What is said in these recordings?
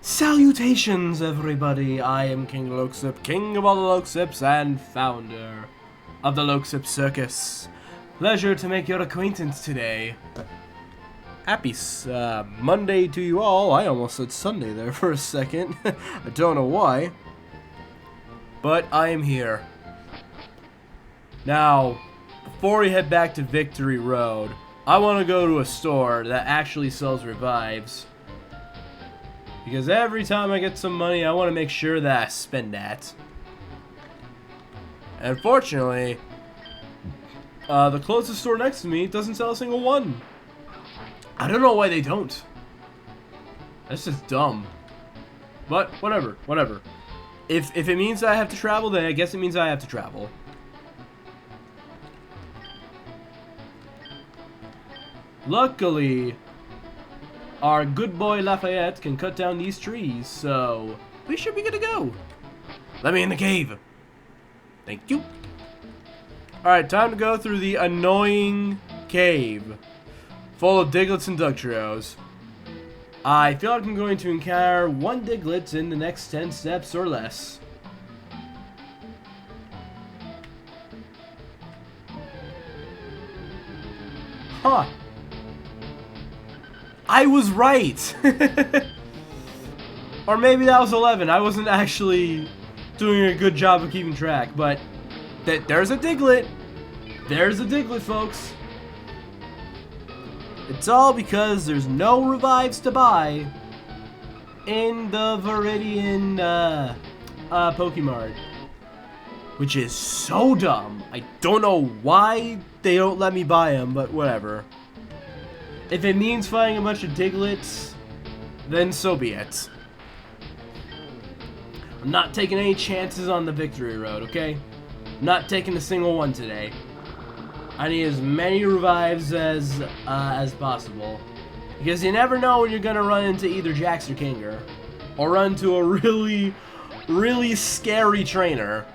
Salutations, everybody! I am King Lokesip, king of all the Lokesips and founder of the Lokesip Circus. Pleasure to make your acquaintance today. Happy Monday to you all. I almost said Sunday there for a second. I don't know why. But I am here. Now, before we head back to Victory Road, I want to go to a store that actually sells revives. Because every time I get some money, I want to make sure that I spend that. And unfortunately, the closest store next to me doesn't sell a single one. I don't know why they don't. That's just dumb. But whatever, whatever. If it means I have to travel, then I guess it means I have to travel. Luckily, our good boy Lafayette can cut down these trees, so we should be good to go. Let me in the cave. Thank you. Alright, time to go through the annoying cave full of Diglets and Dugtros. I feel like I'm going to encounter one Diglett in the next 10 steps or less. Huh. I was right! Or maybe that was 11. I wasn't actually doing a good job of keeping track, but there's a Diglett. There's a Diglett, folks. It's all because there's no revives to buy in the Viridian Pokemart. Which is so dumb. I don't know why they don't let me buy them, but whatever. If it means fighting a bunch of Diglets, then so be it. I'm not taking any chances on the Victory Road, okay? I'm not taking a single one today. I need as many revives as possible. Because you never know when you're gonna run into either Jax or Kinger. Or run into a really, really scary trainer.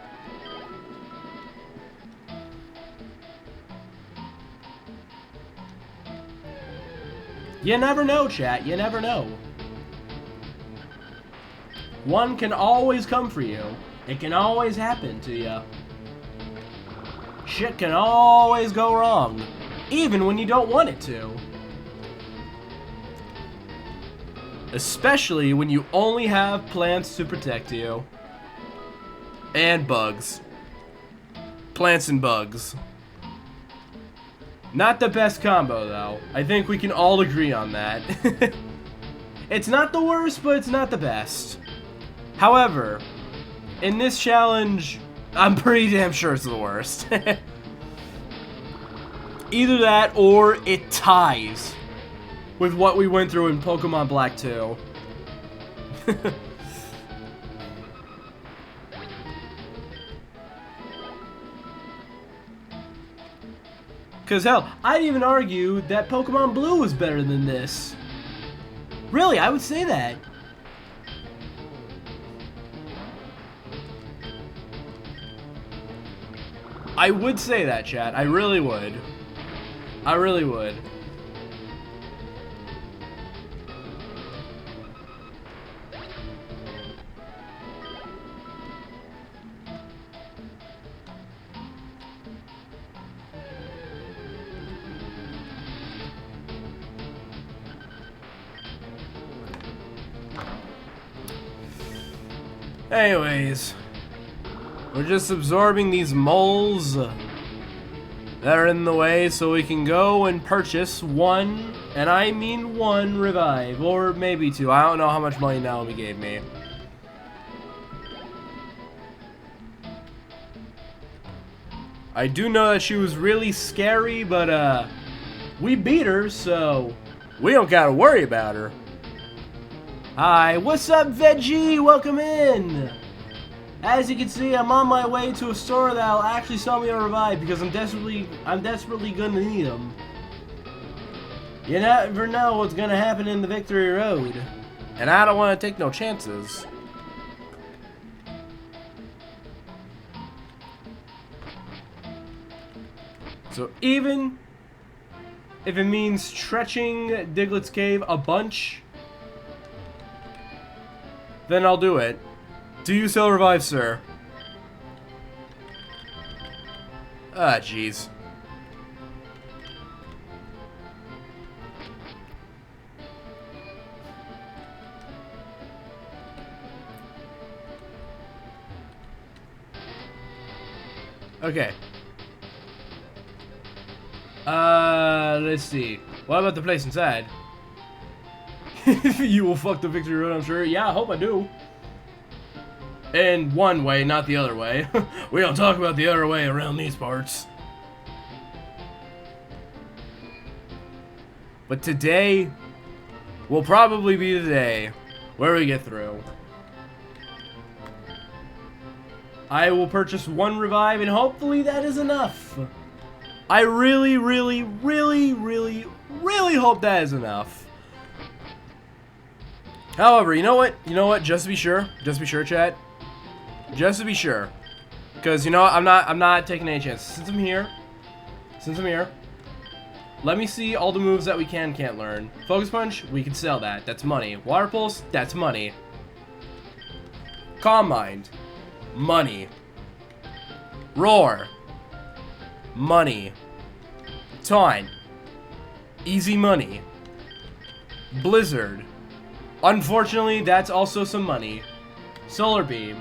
You never know, chat. You never know. One can always come for you. It can always happen to you. Shit can always go wrong. Even when you don't want it to. Especially when you only have plants to protect you. And bugs. Plants and bugs. Not the best combo, though. I think we can all agree on that. It's not the worst, but it's not the best. However, in this challenge, I'm pretty damn sure it's the worst. Either that, or it ties with what we went through in Pokemon Black 2. Because, hell, I'd even argue that Pokemon Blue was better than this. Really, I would say that. I would say that, chat. I really would. I really would. Anyways, we're just absorbing these moles that are in the way so we can go and purchase one, and I mean one revive, or maybe two. I don't know how much money Naomi gave me. I do know that she was really scary, but we beat her, so we don't gotta worry about her. Hi, what's up, Veggie? Welcome in! As you can see, I'm on my way to a store that'll actually sell me a revive because I'm desperately gonna need them. You never know what's gonna happen in the Victory Road. And I don't want to take no chances. So even if it means stretching Diglett's Cave a bunch, then I'll do it. Do you sell revive, sir? Ah, jeez. Okay. Let's see. What about the place inside? You will fuck the victory road, I'm sure. Yeah, I hope I do. In one way, not the other way. We don't talk about the other way around these parts. But today will probably be the day where we get through. I will purchase one revive, and hopefully that is enough. I really, really, really, really, really hope that is enough. However, you know what? You know what? Just to be sure, chat. Just to be sure, because you know what? I'm not taking any chances. Since I'm here, let me see all the moves that we can't learn. Focus Punch, we can sell that. That's money. Water Pulse, that's money. Calm Mind, money. Roar, money. Taunt, easy money. Blizzard, unfortunately, that's also some money. Solar Beam,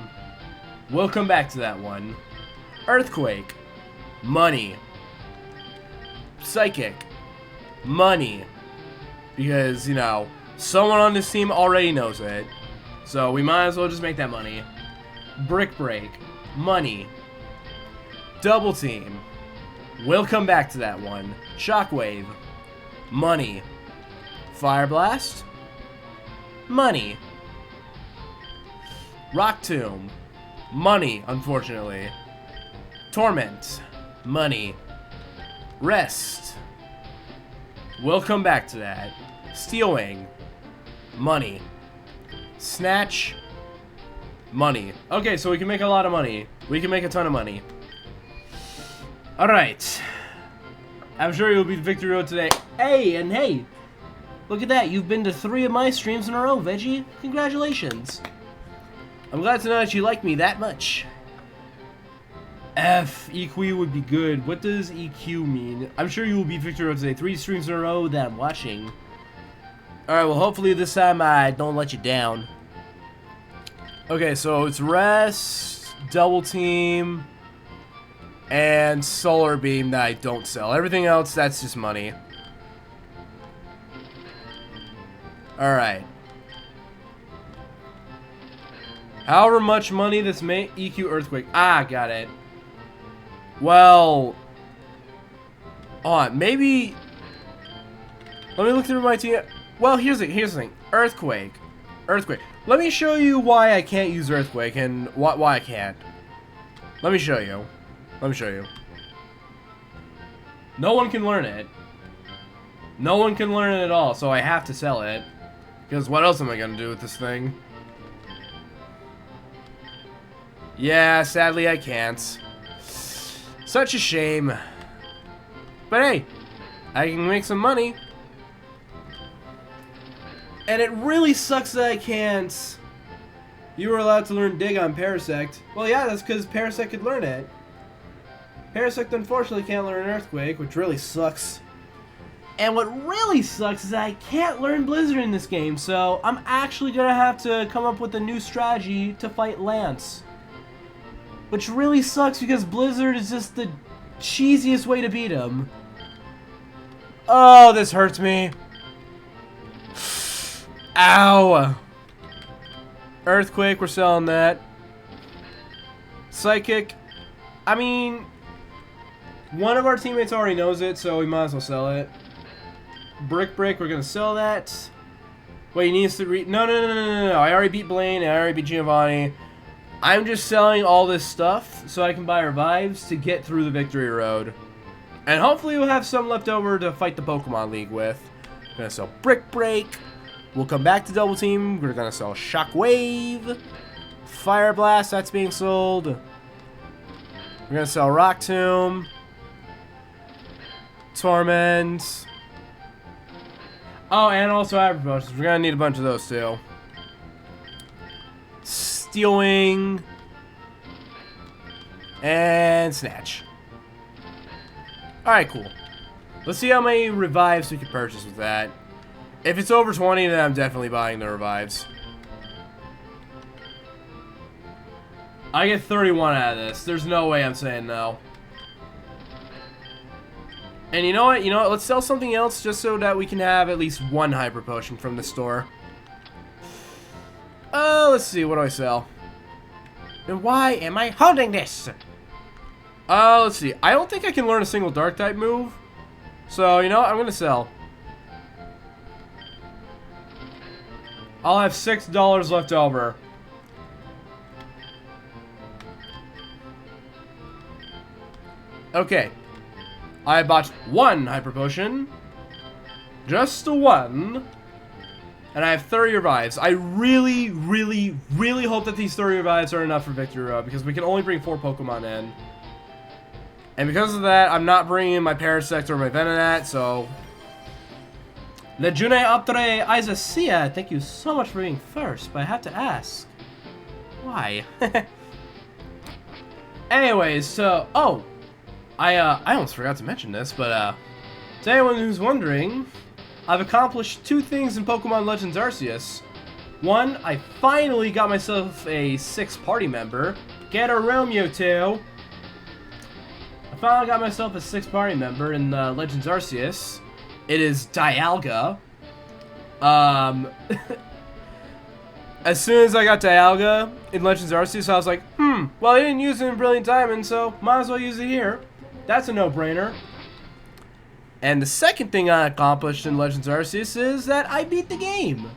we'll come back to that one. Earthquake, money. Psychic, money. Because, you know, someone on this team already knows it. So we might as well just make that money. Brick Break, money. Double Team, we'll come back to that one. Shockwave, money. Fire Blast, money. Rock Tomb, money, unfortunately. Torment, money. Rest, we'll come back to that. Steel Wing, money. Snatch, money. Okay, so we can make a lot of money. We can make a ton of money. Alright. I'm sure you'll beat Victory Road today. Hey, and hey! Look at that, you've been to 3 of my streams in a row, Veggie. Congratulations. I'm glad to know that you like me that much. F, EQ would be good. What does EQ mean? I'm sure you will beat Victory Road today. 3 streams in a row that I'm watching. Alright, well hopefully this time I don't let you down. Okay, so it's Rest, Double Team, and Solar Beam that I don't sell. Everything else, that's just money. Alright. However much money this may EQ Earthquake. Ah, got it. Well, maybe. Let me look through my team. Well, here's the thing. Earthquake. Let me show you why I can't use Earthquake and why I can't. Let me show you. No one can learn it. No one can learn it at all, so I have to sell it. Because what else am I gonna do with this thing? Yeah, sadly I can't. Such a shame. But hey, I can make some money. And it really sucks that I can't. You were allowed to learn Dig on Parasect. Well, yeah, that's because Parasect could learn it. Parasect unfortunately can't learn Earthquake, which really sucks. And what really sucks is that I can't learn Blizzard in this game, so I'm actually gonna have to come up with a new strategy to fight Lance. Which really sucks because Blizzard is just the cheesiest way to beat him. Oh, this hurts me. Ow. Earthquake, we're selling that. Psychic, I mean, one of our teammates already knows it, so we might as well sell it. Brick Break, we're gonna sell that. Wait, he needs to No. I already beat Blaine and I already beat Giovanni. I'm just selling all this stuff so I can buy revives to get through the victory road. And hopefully we'll have some left over to fight the Pokemon League with. I'm gonna sell Brick Break. We'll come back to Double Team. We're gonna sell Shockwave. Fire Blast, that's being sold. We're gonna sell Rock Tomb. Torment. Oh, and also Hyper Potions. We're gonna need a bunch of those too. Steel Wing. And Snatch. Alright, cool. Let's see how many revives we can purchase with that. If it's over 20, then I'm definitely buying the revives. I get 31 out of this. There's no way I'm saying no. And you know what? Let's sell something else just so that we can have at least one Hyper Potion from the store. Let's see. What do I sell? And why am I holding this? Let's see. I don't think I can learn a single Dark type move. So, you know what? I'm going to sell. I'll have $6 left over. Okay. I bought one Hyper Potion. Just one. And I have 30 revives. I really, really, really hope that these 30 revives are enough for Victory Road, because we can only bring 4 Pokemon in. And because of that, I'm not bringing my Parasect or my Venonat, so... Lejune Optre Isacia, thank you so much for being first, but I have to ask. Why? Anyways, so... Oh! I almost forgot to mention this, but, to anyone who's wondering, I've accomplished 2 things in Pokemon Legends Arceus. One, I finally got myself a 6th party member. Get a Romeo 2. I finally got myself a 6th party member in Legends Arceus. It is Dialga. As soon as I got Dialga in Legends Arceus, I was like, well, I didn't use it in Brilliant Diamond, so might as well use it here. That's a no-brainer. And the second thing I accomplished in Legends Arceus is that I beat the game.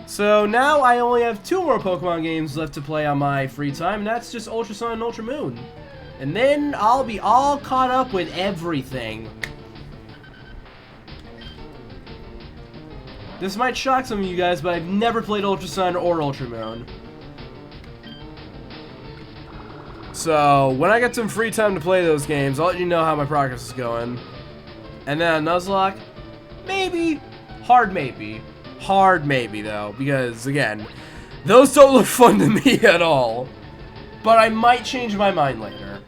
So now I only have 2 more Pokemon games left to play on my free time, and that's just Ultra Sun and Ultra Moon. And then I'll be all caught up with everything. This might shock some of you guys, but I've never played Ultra Sun or Ultra Moon. So, when I get some free time to play those games, I'll let you know how my progress is going. And then on Nuzlocke, maybe. Hard maybe. Hard maybe, though, because, again, those don't look fun to me at all. But I might change my mind later.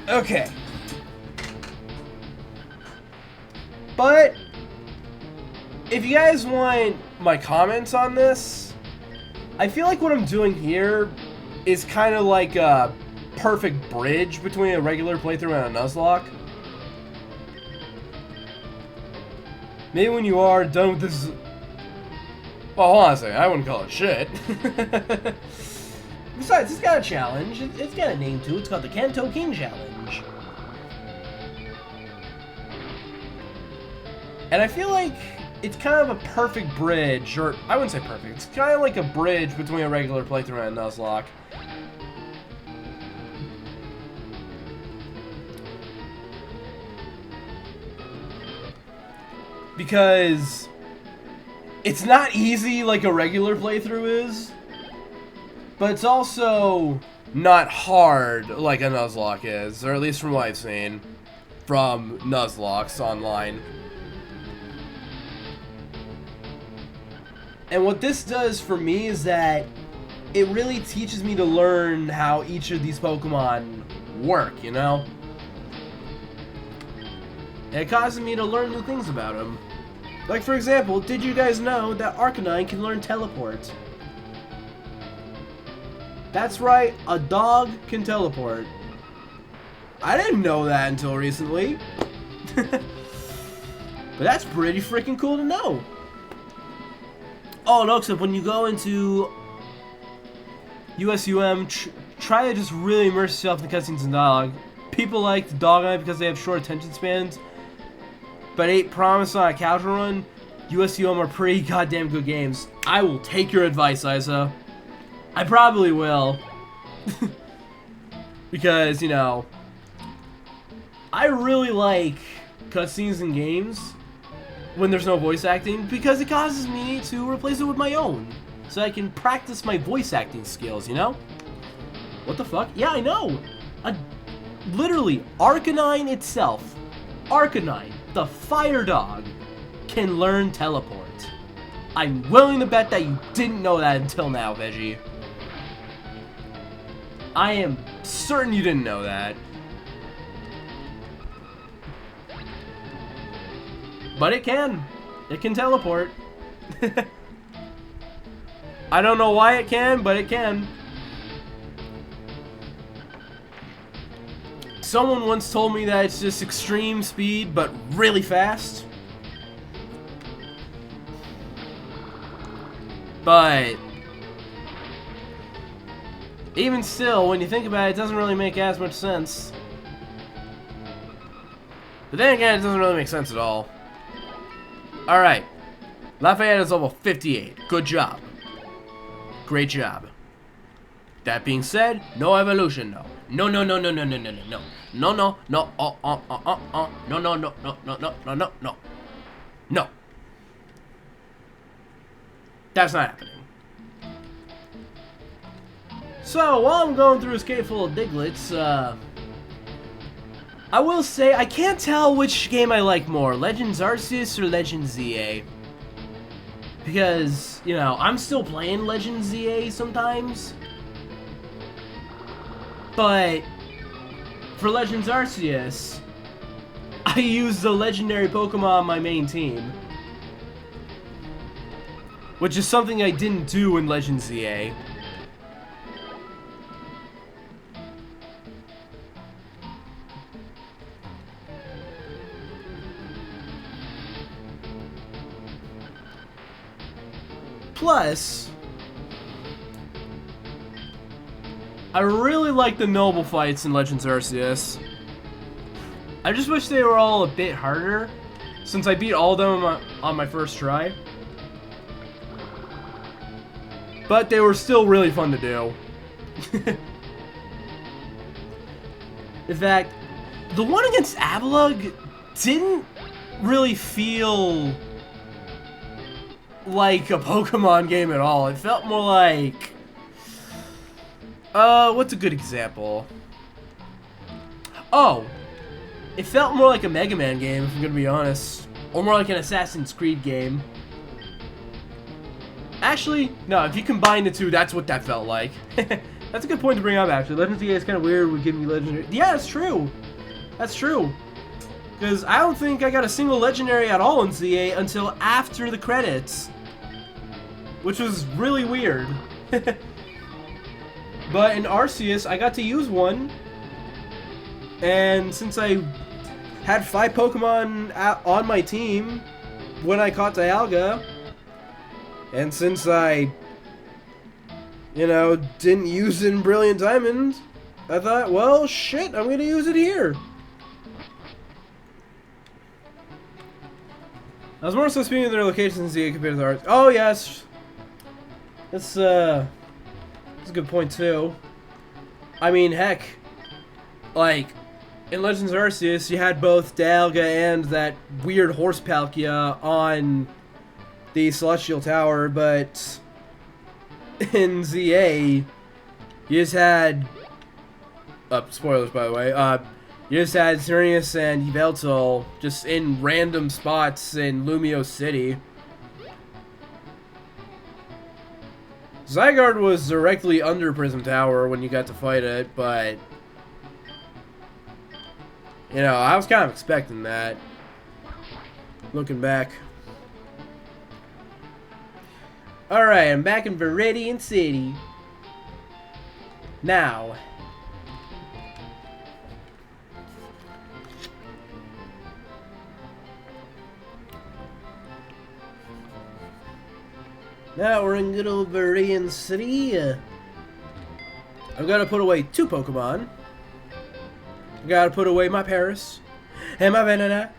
Okay. But if you guys want my comments on this, I feel like what I'm doing here is kind of like a perfect bridge between a regular playthrough and a Nuzlocke. Maybe when you are done with this... Well, hold on a second. I wouldn't call it shit. Besides, it's got a challenge. It's got a name too. It's called the Kanto King Challenge. And I feel like it's kind of a perfect bridge, or I wouldn't say perfect. It's kind of like a bridge between a regular playthrough and a Nuzlocke. Because it's not easy like a regular playthrough is, but it's also not hard like a Nuzlocke is, or at least from what I've seen from Nuzlocks online. And what this does for me is that it really teaches me to learn how each of these Pokemon work, you know? And it causes me to learn new things about them. Like, for example, did you guys know that Arcanine can learn Teleport? That's right, a dog can teleport. I didn't know that until recently. But that's pretty freaking cool to know. Oh, no, except when you go into USUM, try to just really immerse yourself in the cutscenes and dialogue. People like the Dogeye because they have short attention spans, but ain't promised on a casual run. USUM are pretty goddamn good games. I will take your advice, Isa. I probably will. Because, you know, I really like cutscenes in games when there's no voice acting, because it causes me to replace it with my own, so I can practice my voice acting skills, you know? What the fuck? Yeah, I know! Literally, Arcanine itself, Arcanine, the fire dog, can learn teleport. I'm willing to bet that you didn't know that until now, Veggie. I am certain you didn't know that. But it can. It can teleport. I don't know why it can, but it can. Someone once told me that it's just extreme speed, but really fast. But even still, when you think about it, it doesn't really make as much sense. But then again, it doesn't really make sense at all. Alright. Lafayette is level 58. Good job. Great job. That being said, no evolution, no. No, no, no, no, no, no, no, no, no. No, no, no, no, no, no, no, no, no, no, no, no, no. No. That's not happening. So, while I'm going through this cave full of Diglets, I will say, I can't tell which game I like more, Legends Arceus or Legends ZA. Because, you know, I'm still playing Legends ZA sometimes. But for Legends Arceus, I use the legendary Pokemon on my main team. Which is something I didn't do in Legends ZA. Plus, I really like the noble fights in Legends Arceus. I just wish they were all a bit harder, since I beat all of them on my first try. But they were still really fun to do. In fact, the one against Avalugg didn't really feel like a Pokemon game at all. It felt more like... what's a good example? Oh! It felt more like a Mega Man game, if I'm gonna be honest. Or more like an Assassin's Creed game. Actually, no, if you combine the two, that's what that felt like. That's a good point to bring up, actually. Legends ZA is kind of weird with giving you legendary... Yeah, that's true! That's true. Because I don't think I got a single legendary at all in ZA until after the credits. Which was really weird. But in Arceus, I got to use one. And since I had 5 Pokemon on my team when I caught Dialga, and since I, you know, didn't use it in Brilliant Diamond, I thought, well, shit, I'm gonna use it here. I was more so speaking of their locations in ZA compared to the art. Oh, yes. That's a good point, too. I mean, heck, like, in Legends Arceus, you had both Dialga and that weird horse Palkia on the Celestial Tower, but in ZA, you just had... spoilers, by the way. You just had Xerneas and Yveltal just in random spots in Lumio City. Zygarde was directly under Prism Tower when you got to fight it, but... You know, I was kind of expecting that. Looking back. Alright, I'm back in Viridian City. Now... Now we're in good old Viridian City. I've got to put away 2 Pokemon. I gotta put away my Paris and my Venonat.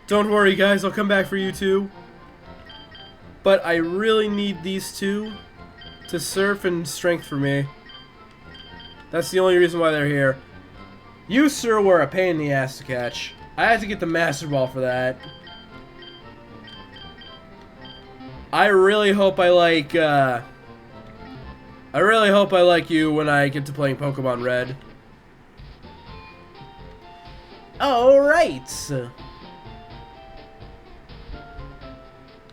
Don't worry, guys, I'll come back for you too. But I really need these 2 to surf and strength for me. That's the only reason why they're here. You, sir, were a pain in the ass to catch. I had to get the Master Ball for that. I really hope I like you when I get to playing Pokemon Red. Alright.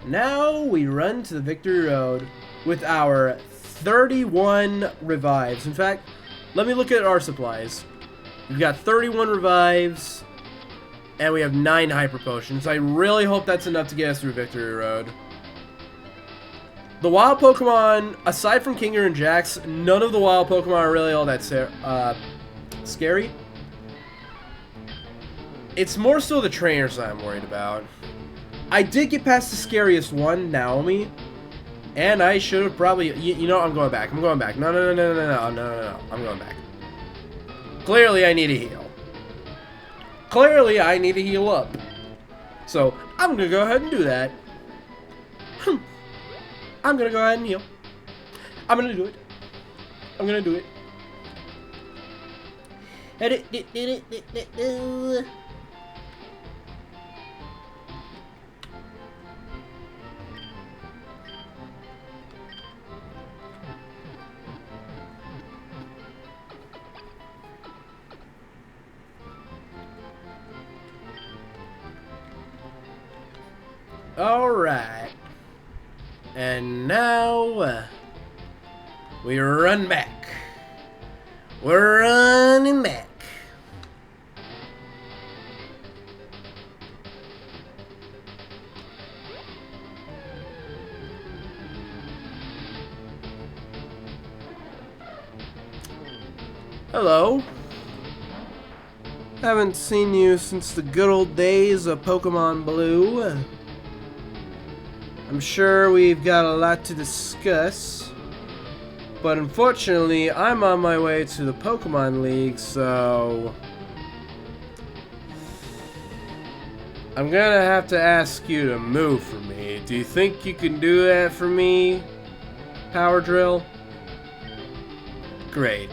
Now we run to the Victory Road with our 31 revives. In fact, let me look at our supplies. We've got 31 revives, and we have 9 hyper potions. I really hope that's enough to get us through Victory Road. The wild Pokemon, aside from Kinger and Jax, none of the wild Pokemon are really all that scary. It's more so the trainers that I'm worried about. I did get past the scariest one, Naomi, and I should have probably... You know, I'm going back. I'm going back. No. I'm going back. Clearly, I need a heal. Clearly, I need to heal up. So, I'm going to go ahead and do that. I'm going to go ahead and heal. I'm going to do it. I'm going to do it. Alright. And now, we run back. We're running back. Hello. Haven't seen you since the good old days of Pokemon Blue. I'm sure we've got a lot to discuss, but unfortunately, I'm on my way to the Pokemon League, so I'm gonna have to ask you to move for me. Do you think you can do that for me, Power Drill? Great.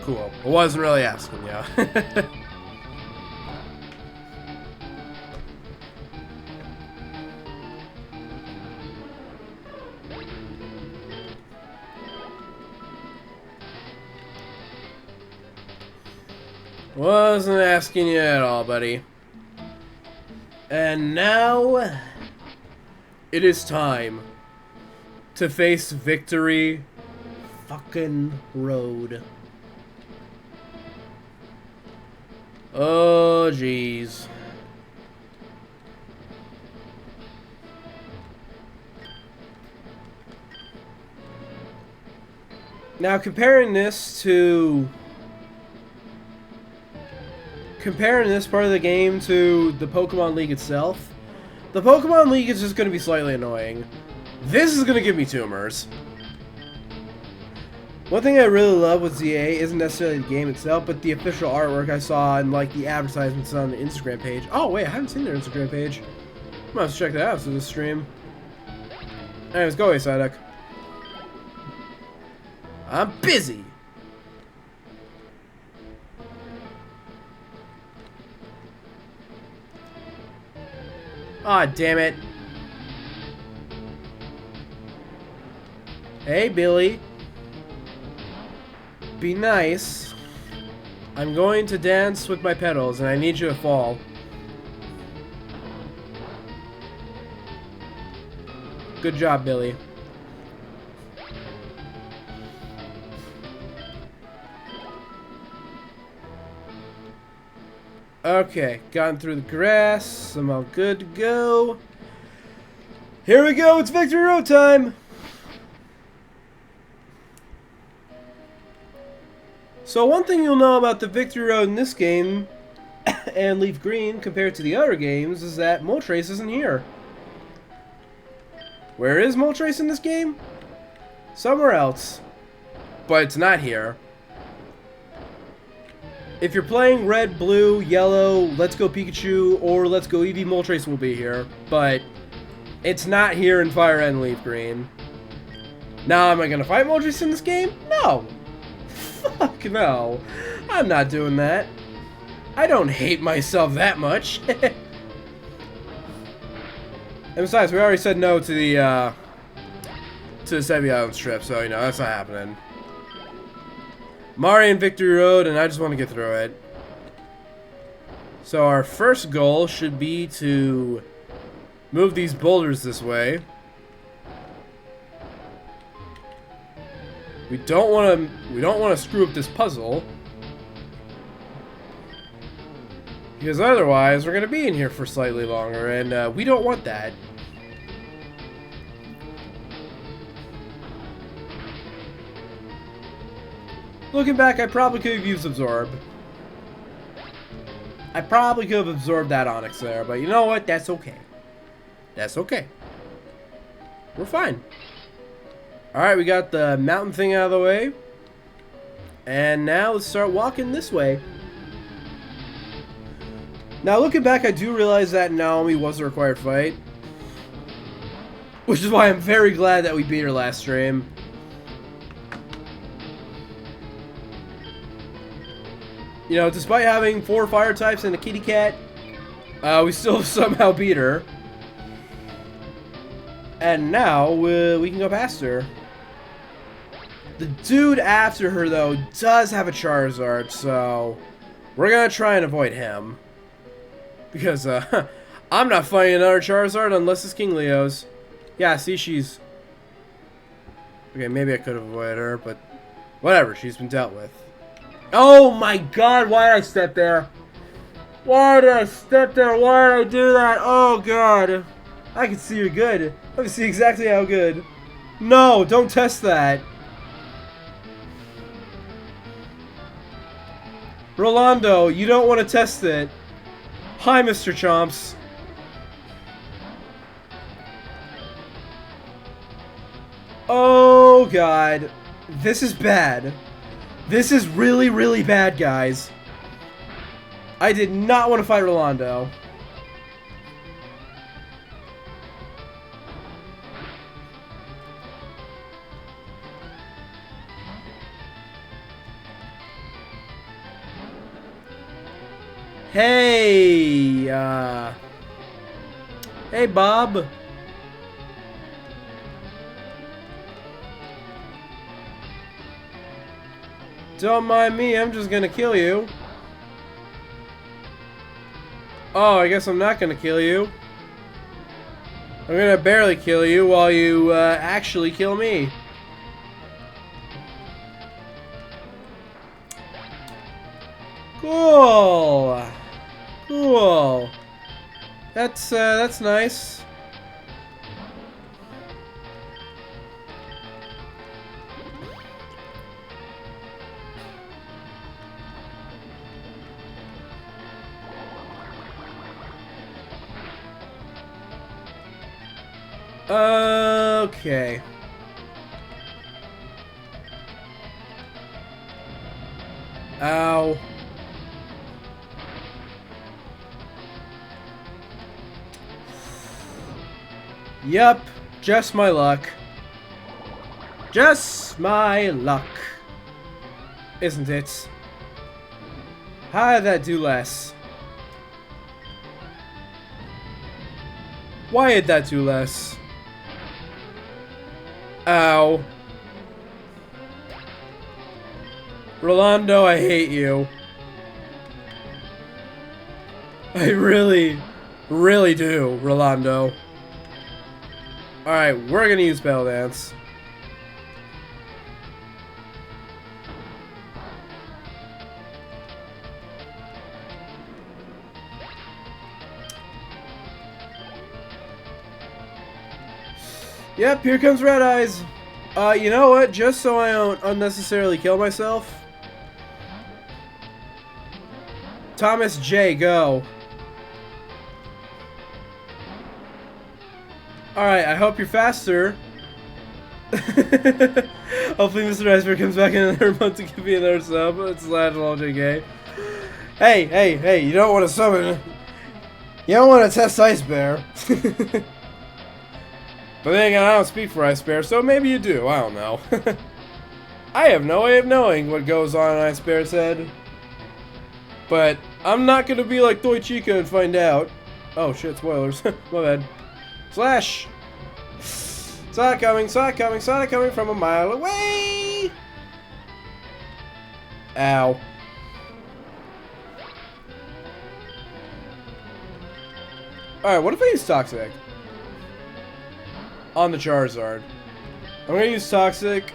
Cool. I wasn't really asking you. Wasn't asking you at all, buddy. And now, it is time to face Victory fucking Road. Oh, jeez. Now, comparing this part of the game to the Pokemon League itself, the Pokemon League is just going to be slightly annoying. This is going to give me tumors. One thing I really love with ZA isn't necessarily the game itself, but the official artwork I saw and like the advertisements on the Instagram page. Oh wait, I haven't seen their Instagram page. I'm gonna have to check that out after this stream. Anyways, go away, Psyduck. I'm busy. Aw, damn it. Hey, Billy. Be nice. I'm going to dance with my pedals, and I need you to fall. Good job, Billy. Okay, gotten through the grass. I'm all good to go. Here we go, it's Victory Road time! So one thing you'll know about the Victory Road in this game, and Leaf Green, compared to the other games, is that Moltres isn't here. Where is Moltres in this game? Somewhere else. But it's not here. If you're playing Red, Blue, Yellow, Let's Go Pikachu, or Let's Go Eevee, Moltres will be here. But it's not here in Fire Red and Leaf Green. Now, am I going to fight Moltres in this game? No. Fuck no. I'm not doing that. I don't hate myself that much. And besides, we already said no to the Sebi Island trip, so, you know, that's not happening. Mario and Victory Road, and I just want to get through it. So our first goal should be to move these boulders this way. We don't want to screw up this puzzle. Because otherwise, we're going to be in here for slightly longer, and we don't want that. Looking back, I probably could have used Absorb. I probably could have absorbed that Onyx there, but you know what? That's okay. That's okay. We're fine. Alright, we got the mountain thing out of the way. And now let's start walking this way. Now, looking back, I do realize that Naomi was a required fight. Which is why I'm very glad that we beat her last stream. You know, despite having 4 fire types and a kitty cat, we still somehow beat her. And now, we can go past her. The dude after her, though, does have a Charizard, so we're gonna try and avoid him. Because, I'm not fighting another Charizard unless it's King Leo's. Yeah, see, she's... Okay, maybe I could have avoided her, but whatever, she's been dealt with. Oh my god, why did I step there? Why did I step there? Why did I do that? Oh god. I can see you're good. I can see exactly how good. No, don't test that. Rolando, you don't want to test it. Hi, Mr. Chomps. Oh god. This is bad. This is really, really bad, guys. I did not want to fight Rolando. Hey, hey, Bob. Don't mind me, I'm just gonna kill you. Oh, I guess I'm not gonna kill you. I'm gonna barely kill you while you actually kill me. Cool. Cool. That's nice. Okay. Ow. Yep, just my luck. Just my luck. Isn't it? How did that do less? Why did that do less? Ow. Rolando, I hate you. I really, really do, Rolando. Alright, we're gonna use Battle Dance. Yep, here comes Red Eyes. You know what? Just so I don't unnecessarily kill myself. Thomas J, go. Alright, I hope you're faster. Hopefully Mr. Iceberg comes back in another month to give me another sub. It's Lateral JK. Hey, hey, hey, you don't want to summon. You don't want to test Ice Bear. But then again, I don't speak for Ice Bear, so maybe you do. I don't know. I have no way of knowing what goes on in Ice Bear's head. But I'm not going to be like Toy Chica and find out. Oh shit, spoilers. My bad. Slash! Saw it coming from a mile away! Ow. Alright, what if I use Toxic? On the Charizard. I'm gonna use Toxic.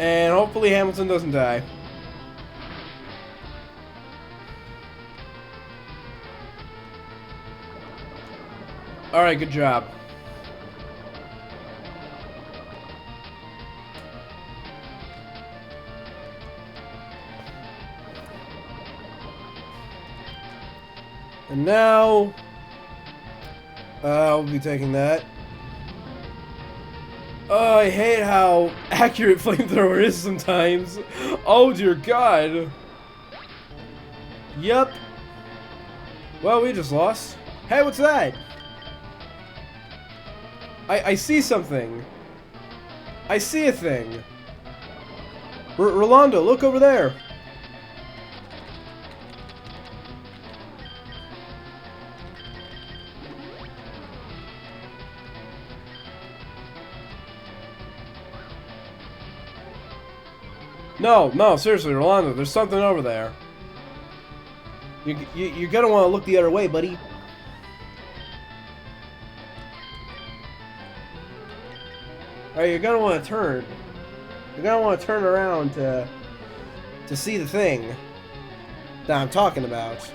And hopefully Hamilton doesn't die. Alright, good job. And now, I'll be taking that. Oh, I hate how accurate Flamethrower is sometimes. Oh dear God. Yep. Well, we just lost. Hey, what's that? I see something. I see a thing. Rolando, look over there. No, seriously, Rolando, there's something over there. You're gonna want to look the other way, buddy. Alright, you're gonna want to turn. You're gonna want to turn around to see the thing that I'm talking about.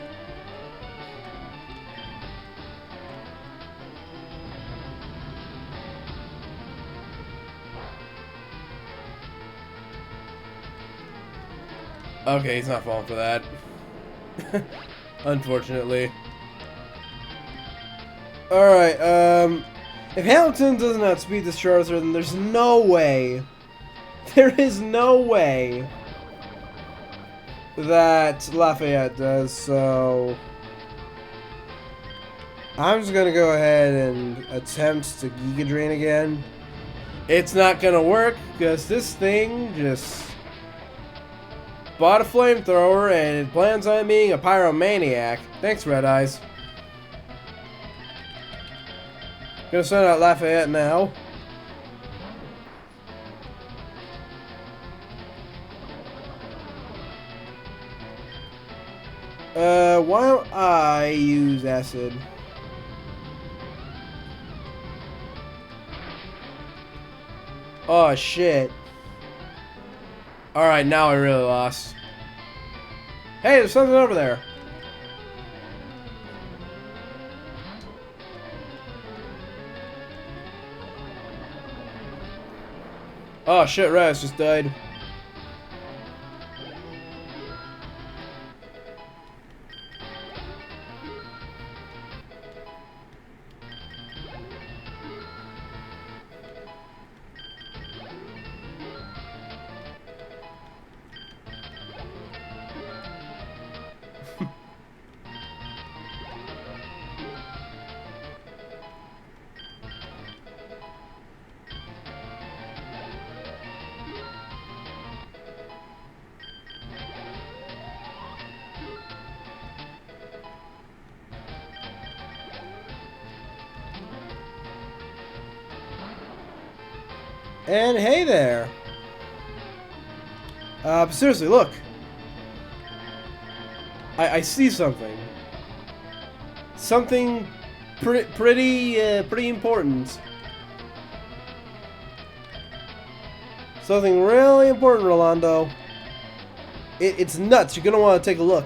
Okay, he's not falling for that. Unfortunately. Alright, if Hamilton doesn't outspeed this Charizard, then there's no way. There is no way that Lafayette does, so I'm just gonna go ahead and attempt to Giga Drain again. It's not gonna work, because this thing just bought a Flamethrower and it plans on being a Pyromaniac. Thanks, Red Eyes. Gonna send out Lafayette now. Why don't I use Acid? Oh, shit. Alright, now I really lost. Hey, there's something over there. Oh shit, Raz just died. And hey there. But seriously, look. I see something. Something pretty important. Something really important, Rolando. It's nuts. You're gonna want to take a look.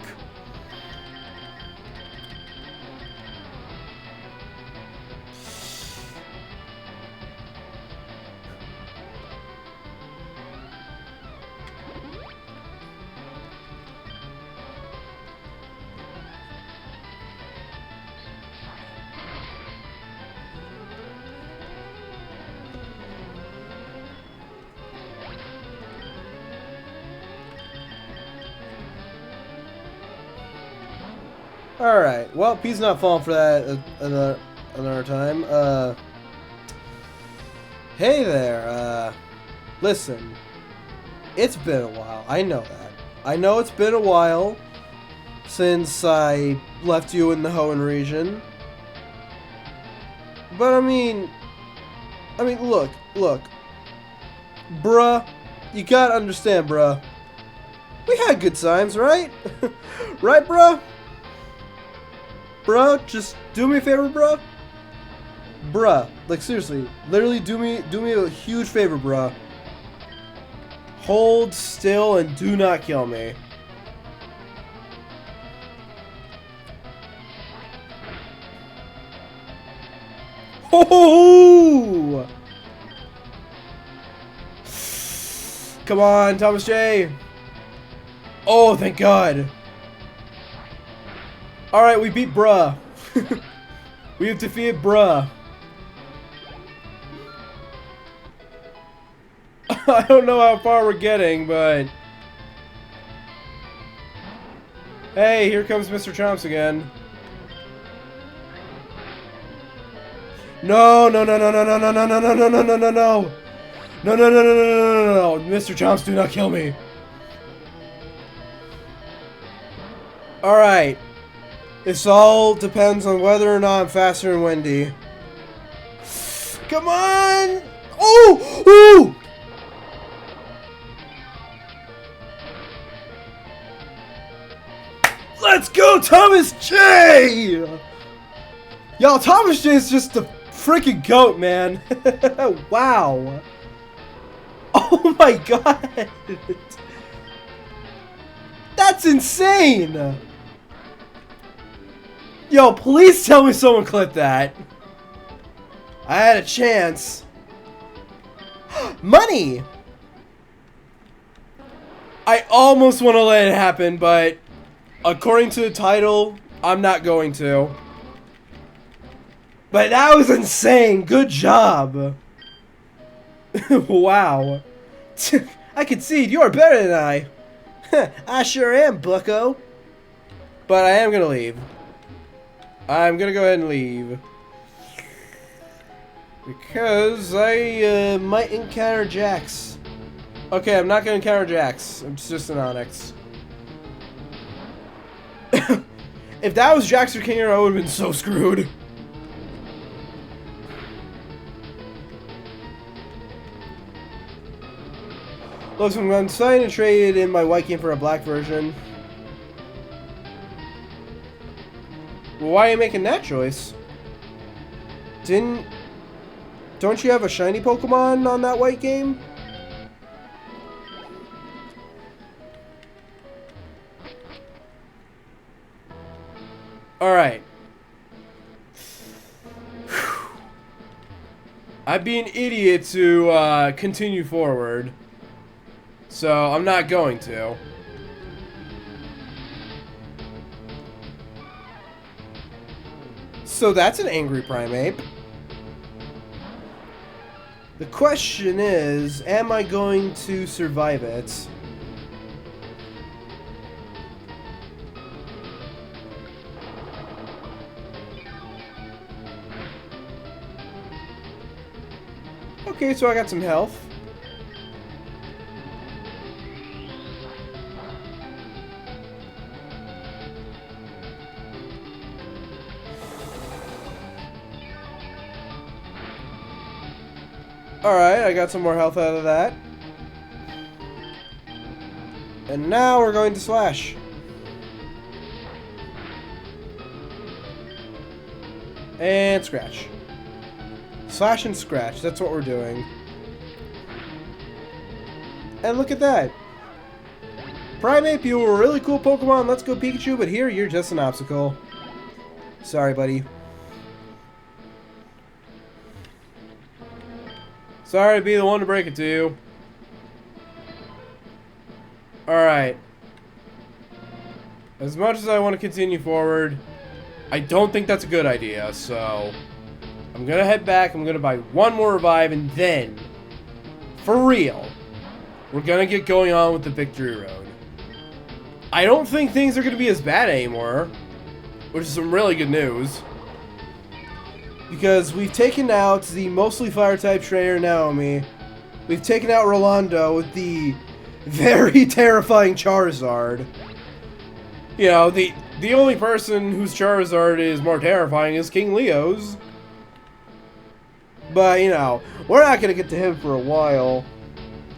Alright, well, P's not falling for that another time. Hey there, listen. It's been a while, I know that. I know it's been a while since I left you in the Hoenn region. But I mean, look. Bruh, you gotta understand, bruh. We had good times, right? Right, bruh? Bruh, just do me a favor, bruh. Bruh, like seriously, literally do me a huge favor, bruh. Hold still and do not kill me. Oh! Come on, Thomas J. Oh, thank God. Alright, we beat Bruh. We have defeated Bruh. I don't know how far we're getting, but... Hey, here comes Mr. Chomps again. No, no, no, no, no, no, no, no, no, no, no, no, no, no, no. No, no, no, no, no, no, no, no, Mr. Chomps, do not kill me. Alright. This all depends on whether or not I'm faster than Wendy. Come on! Oh! Ooh! Let's go, Thomas J! Yo, Thomas J is just the freaking GOAT, man. Wow. Oh my God. That's insane. Yo, please tell me someone clipped that. I had a chance. Money! I almost want to let it happen, but according to the title, I'm not going to. But that was insane. Good job. Wow. I concede you're better than I. I sure am, bucko. But I am going to leave. I'm going to go ahead and leave. Because I might encounter Jax. Okay, I'm not going to encounter Jax. It's just an Onyx. If that was Jax or King, I would have been so screwed. Looks like I'm deciding to trade in my white game for a black version. Well, why are you making that choice? Don't you have a shiny Pokemon on that white game? Alright. I'd be an idiot to continue forward. So I'm not going to. So that's an angry Primeape. The question is, am I going to survive it? Okay, so I got some health. Alright, I got some more health out of that. And now we're going to slash. And scratch. Slash and scratch, that's what we're doing. And look at that. Primeape, you were a really cool Pokemon, let's go Pikachu, but here you're just an obstacle. Sorry, buddy. Sorry to be the one to break it to you. Alright. As much as I want to continue forward, I don't think that's a good idea, so I'm gonna head back, I'm gonna buy one more revive, and then, for real, we're gonna get going on with the Victory Road. I don't think things are gonna be as bad anymore, which is some really good news. Because we've taken out the mostly Fire-type trainer Naomi. We've taken out Rolando with the very terrifying Charizard. You know, the only person whose Charizard is more terrifying is King Leo's. But, you know, we're not going to get to him for a while.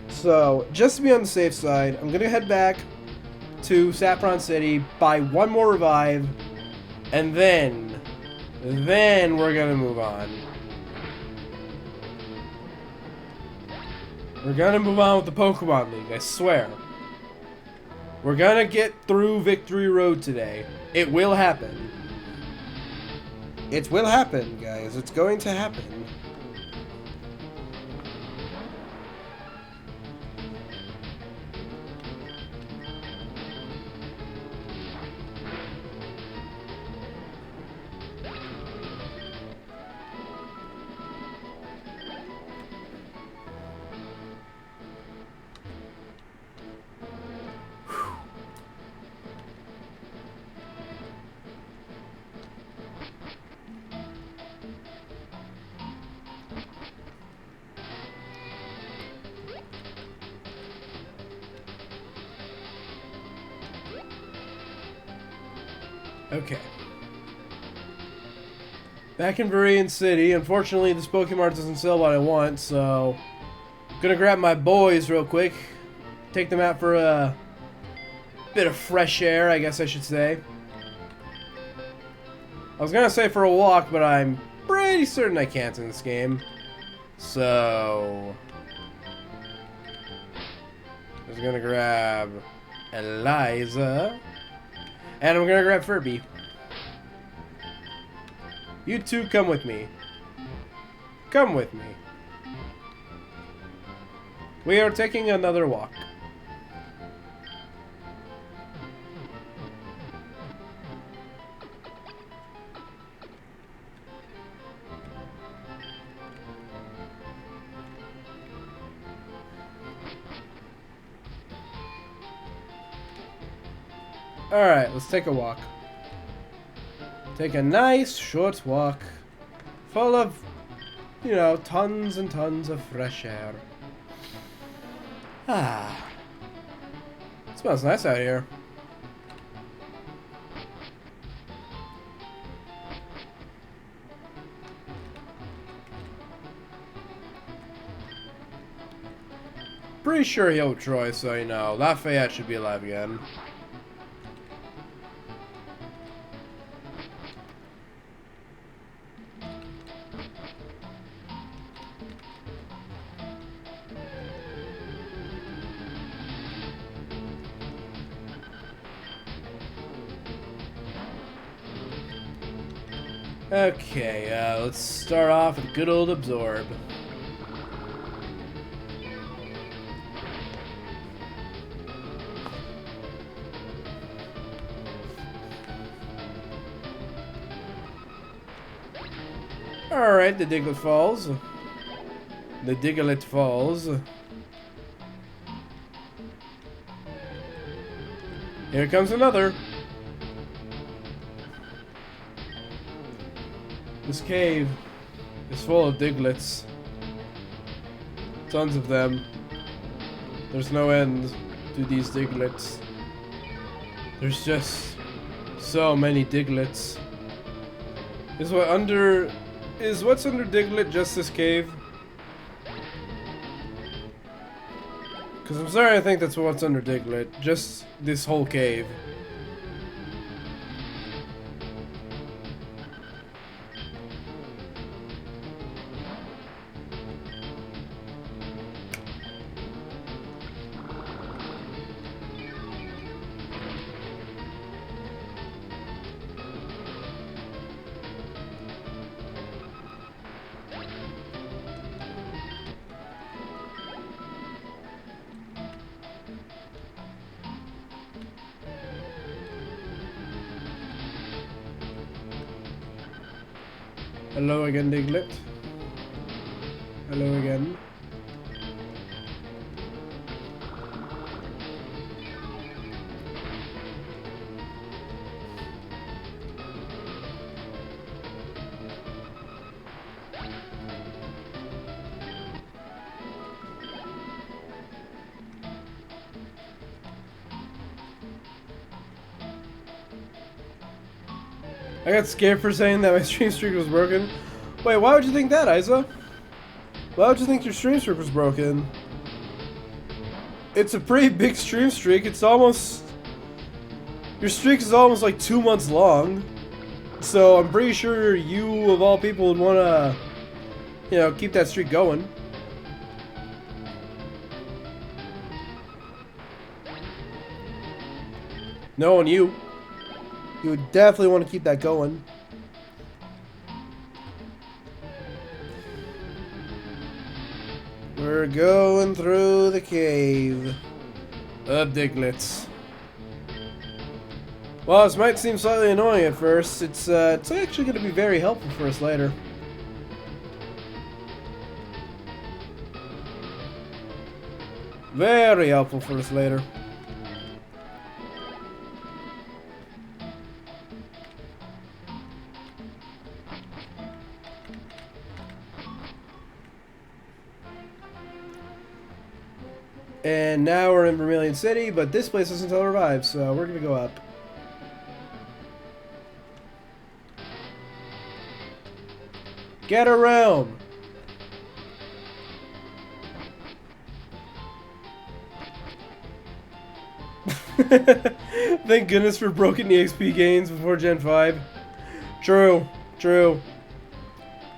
So, just to be on the safe side, I'm going to head back to Saffron City, buy one more revive, and then we're gonna move on. We're gonna move on with the Pokemon League, I swear. We're gonna get through Victory Road today. It will happen. It will happen, guys. It's going to happen. Okay. Back in Viridian City. Unfortunately, this Pokemon doesn't sell what I want, so I'm gonna grab my boys real quick. Take them out for a bit of fresh air, I guess I should say. I was gonna say for a walk, but I'm pretty certain I can't in this game. So I was gonna grab Eliza. And I'm gonna grab Furby. You two come with me. Come with me. We are taking another walk. Alright, let's take a walk. Take a nice short walk. Full of, you know, tons and tons of fresh air. Ah. It smells nice out here. Pretty sure he'll Troy, so you know, Lafayette should be alive again. Okay, let's start off with good old Absorb. Alright, the Diglett falls. The Diglett falls. Here comes another. This cave is full of Digletts. Tons of them. There's no end to these Digletts. There's just so many Digletts. Is what's under Diglett just this cave? Because I'm sorry, I think that's what's under Diglett. Just this whole cave. Hello again, Diglett. Hello again. I got scared for saying that my stream streak was broken. Wait, why would you think that, Isa? Why would you think your stream streak was broken? It's a pretty big stream streak. It's almost... Your streak is almost like 2 months long. So I'm pretty sure you, of all people, would want to, you know, keep that streak going. Knowing you. You would definitely want to keep that going. We're going through the cave of Diglets. While this might seem slightly annoying at first, it's actually going to be very helpful for us later. Very helpful for us later. And now we're in Vermilion City, but this place doesn't tell revive, so we're gonna go up. Get a realm! Thank goodness for broken EXP gains before Gen 5. True, true.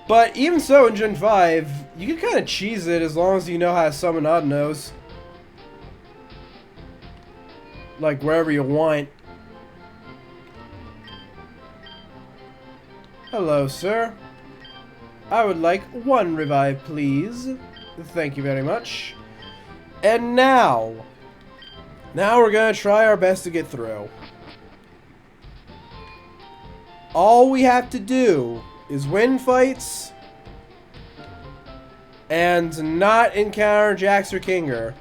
But even so, in Gen 5, you can kind of cheese it as long as you know how to summon odd nose. Like wherever you want. Hello, sir. I would like 1 revive, please. Thank you very much. And now we're gonna try our best to get through. All we have to do is win fights and not encounter Jax or Kinger.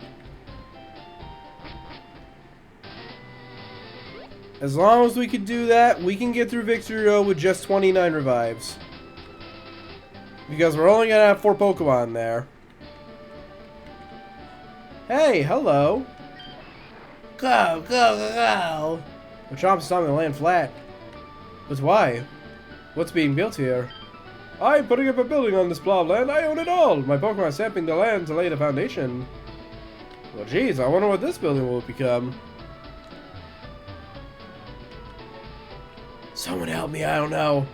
As long as we can do that, we can get through Victory Road with just 29 revives. Because we're only gonna have 4 Pokemon there. Hey, hello. Go, go, go, go. The Chomp's telling me to land flat. But why? What's being built here? I'm putting up a building on this plot of land. I own it all. My Pokemon are sampling the land to lay the foundation. Well, geez, I wonder what this building will become. Someone help me, I don't know.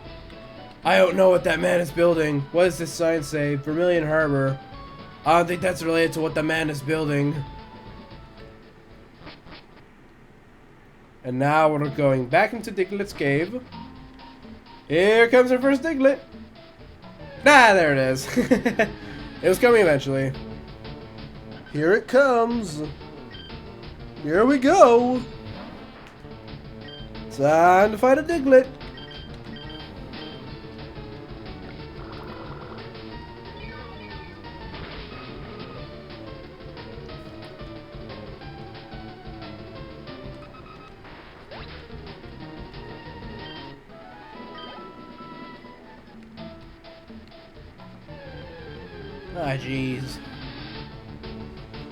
I don't know what that man is building. What does this sign say? Vermilion Harbor. I don't think that's related to what the man is building. And now we're going back into Diglet's cave. Here comes our first Diglett. Ah, there it is. It was coming eventually. Here it comes. Here we go. Time to fight a Diglett. Ah, jeez.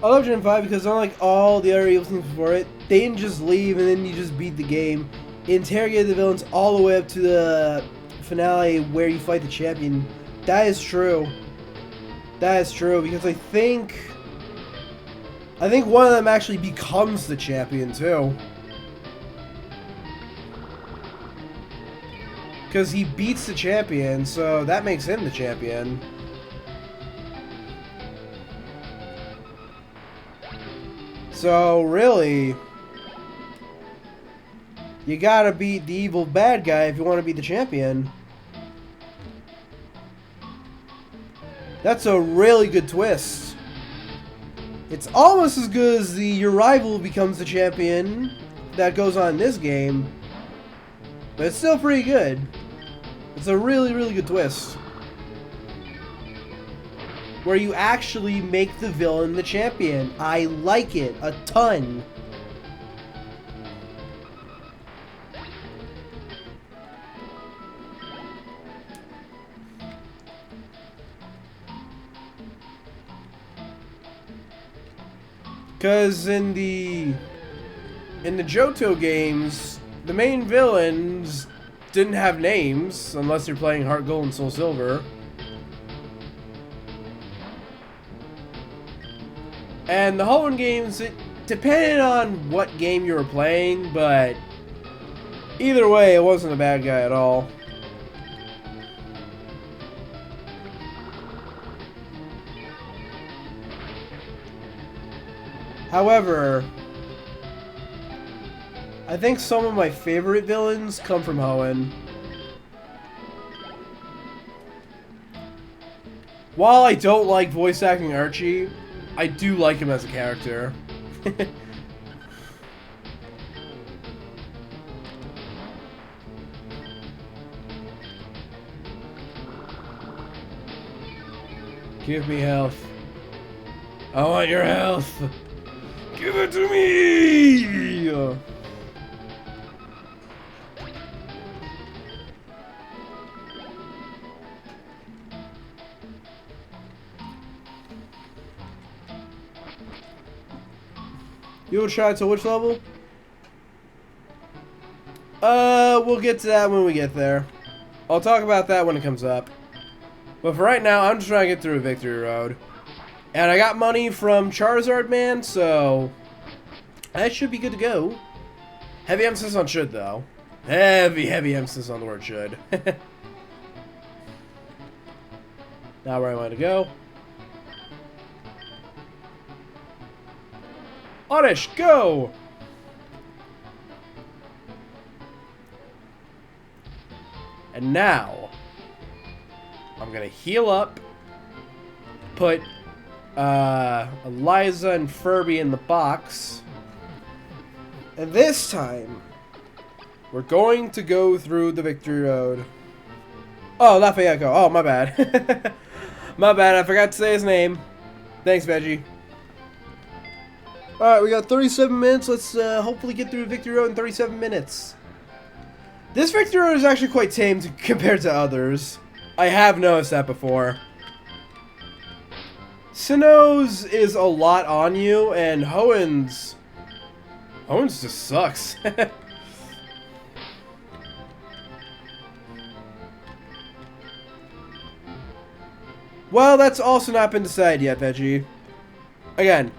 I love Gen 5 because unlike all the other evil teams before it, they didn't just leave and then you just beat the game. It interrogated the villains all the way up to the finale where you fight the champion. That is true. That is true because I think one of them actually becomes the champion too. Because he beats the champion, so that makes him the champion. So, really, you gotta beat the evil bad guy if you want to be the champion. That's a really good twist. It's almost as good as the your rival becomes the champion that goes on in this game. But it's still pretty good. It's a really, really good twist. Where you actually make the villain the champion. I like it a ton. Because in the Johto games, the main villains didn't have names unless you're playing Heart Gold and Soul Silver. And the Hoenn games, it depended on what game you were playing, but either way, it wasn't a bad guy at all. However, I think some of my favorite villains come from Hoenn. While I don't like voice acting Archie, I do like him as a character. Give me health. I want your health. Give it to me! You will try to which level? We'll get to that when we get there. I'll talk about that when it comes up. But for right now, I'm just trying to get through a victory road. And I got money from Charizard Man, so that should be good to go. Heavy emphasis on should, though. Heavy emphasis on the word should. Now where I want to go. Oddish, go! And now, I'm gonna heal up, put Eliza and Furby in the box, and this time, we're going to go through the victory road. Oh, Lafayette, go. Oh, my bad. My bad, I forgot to say his name. Thanks, Veggie. Alright, we got 37 minutes. Let's hopefully get through Victory Road in 37 minutes. This Victory Road is actually quite tame compared to others. I have noticed that before. Sinnoh's is a lot on you, and Hoenn's just sucks. Well, that's also not been decided yet, Veggie. Again,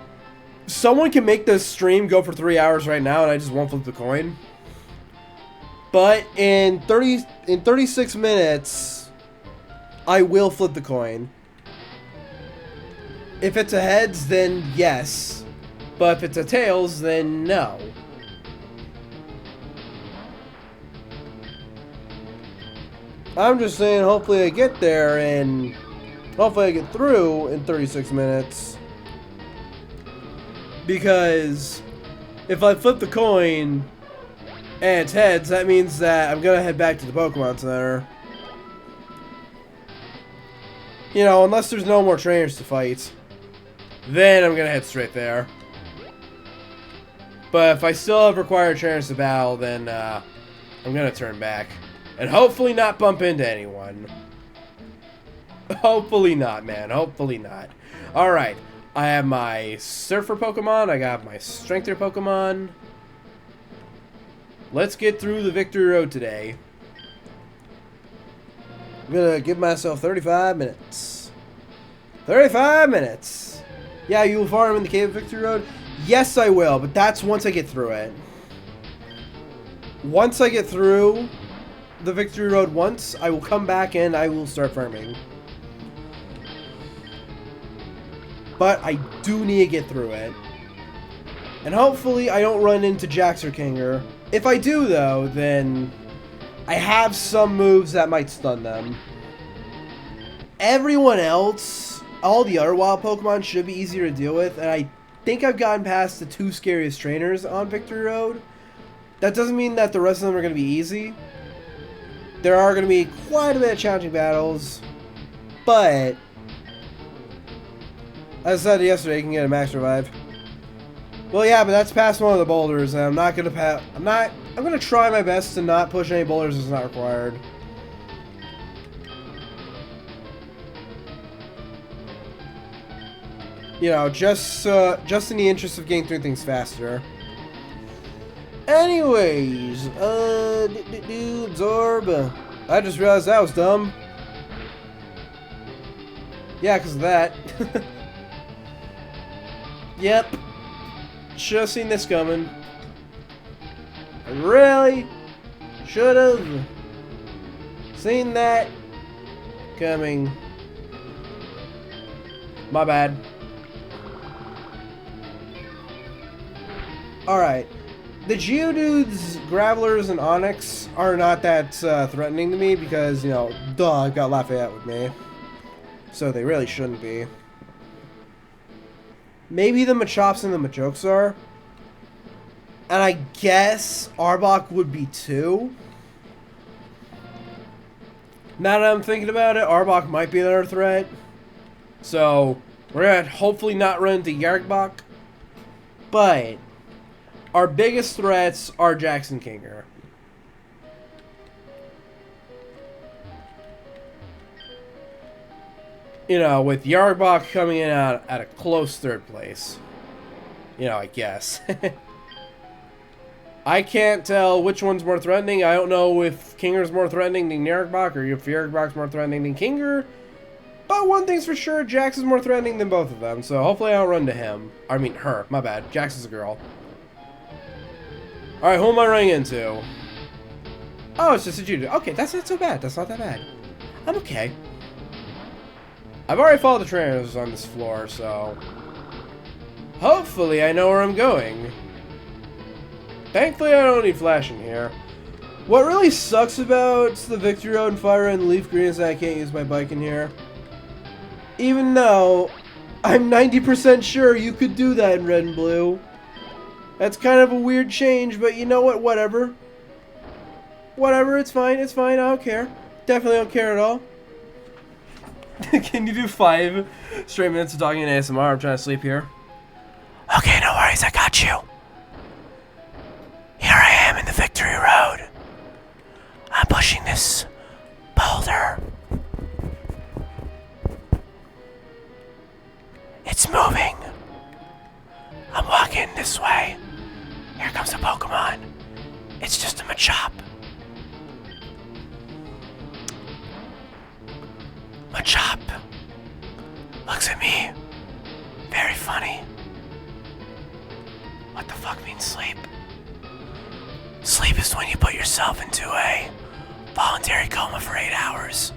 someone can make this stream go for 3 hours right now, and I just won't flip the coin. But in 36 minutes, I will flip the coin. If it's a heads, then yes. But if it's a tails, then no. I'm just saying, hopefully I get there, and hopefully I get through in 36 minutes. Because if I flip the coin and it's heads, that means that I'm gonna head back to the Pokemon Center. You know, unless there's no more trainers to fight. Then I'm gonna head straight there. But if I still have required trainers to battle, then I'm gonna turn back. And hopefully not bump into anyone. Hopefully not, man. Hopefully not. Alright. I have my Surfer Pokemon. I got my Strengther Pokemon. Let's get through the Victory Road today. I'm gonna give myself 35 minutes. 35 minutes! Yeah, you will farm in the Cave of Victory Road? Yes, I will, but that's once I get through it. Once I get through the Victory Road once, I will come back and I will start farming. But I do need to get through it. And hopefully I don't run into Jax or Kinger. If I do, though, then I have some moves that might stun them. Everyone else, all the other wild Pokemon should be easier to deal with. And I think I've gotten past the 2 scariest trainers on Victory Road. That doesn't mean that the rest of them are going to be easy. There are going to be quite a bit of challenging battles. But as I said yesterday, you can get a max revive. Well, yeah, but that's past one of the boulders, and I'm not gonna I'm gonna try my best to not push any boulders that's not required. You know, just in the interest of getting through things faster. Anyways, absorb. I just realized that was dumb. Yeah, because of that. Yep. Should have seen this coming. I really should have seen that coming. My bad. Alright. the Geodudes, Gravelers, and Onix are not that threatening to me because, you know, duh, I've got Lafayette with me. So they really shouldn't be. Maybe the Machops and the Machokes are. And I guess Arbok would be too. Now that I'm thinking about it, Arbok might be another threat. So, we're going to hopefully not run into Yargbok. But our biggest threats are Jackson Kinger. You know, with Yargbok coming in at a close third place. You know, I guess. I can't tell which one's more threatening. I don't know if Kinger's more threatening than Yargbok or if Yargbok's more threatening than Kinger. But one thing's for sure, Jax is more threatening than both of them. So hopefully I don't run to him. I mean, her. My bad. Jax is a girl. Alright, who am I running into? Oh, it's just a Judo. Okay, that's not so bad. That's not that bad. I'm okay. I've already followed the trainers on this floor, so... hopefully I know where I'm going. Thankfully I don't need flashing here. What really sucks about the Victory Road and Fire and Leaf Green is that I can't use my bike in here. Even though I'm 90% sure you could do that in Red and Blue. That's kind of a weird change, but you know what? Whatever. Whatever, it's fine. It's fine. I don't care. Definitely don't care at all. Can you do 5 straight minutes of talking in ASMR? I'm trying to sleep here. Okay, no worries. I got you. Here I am in the Victory Road. I'm pushing this boulder. It's moving. I'm walking this way. Here comes a Pokemon. It's just a Machop. Machop looks at me. Very funny. What the fuck means sleep? Sleep is when you put yourself into a voluntary coma for 8 hours.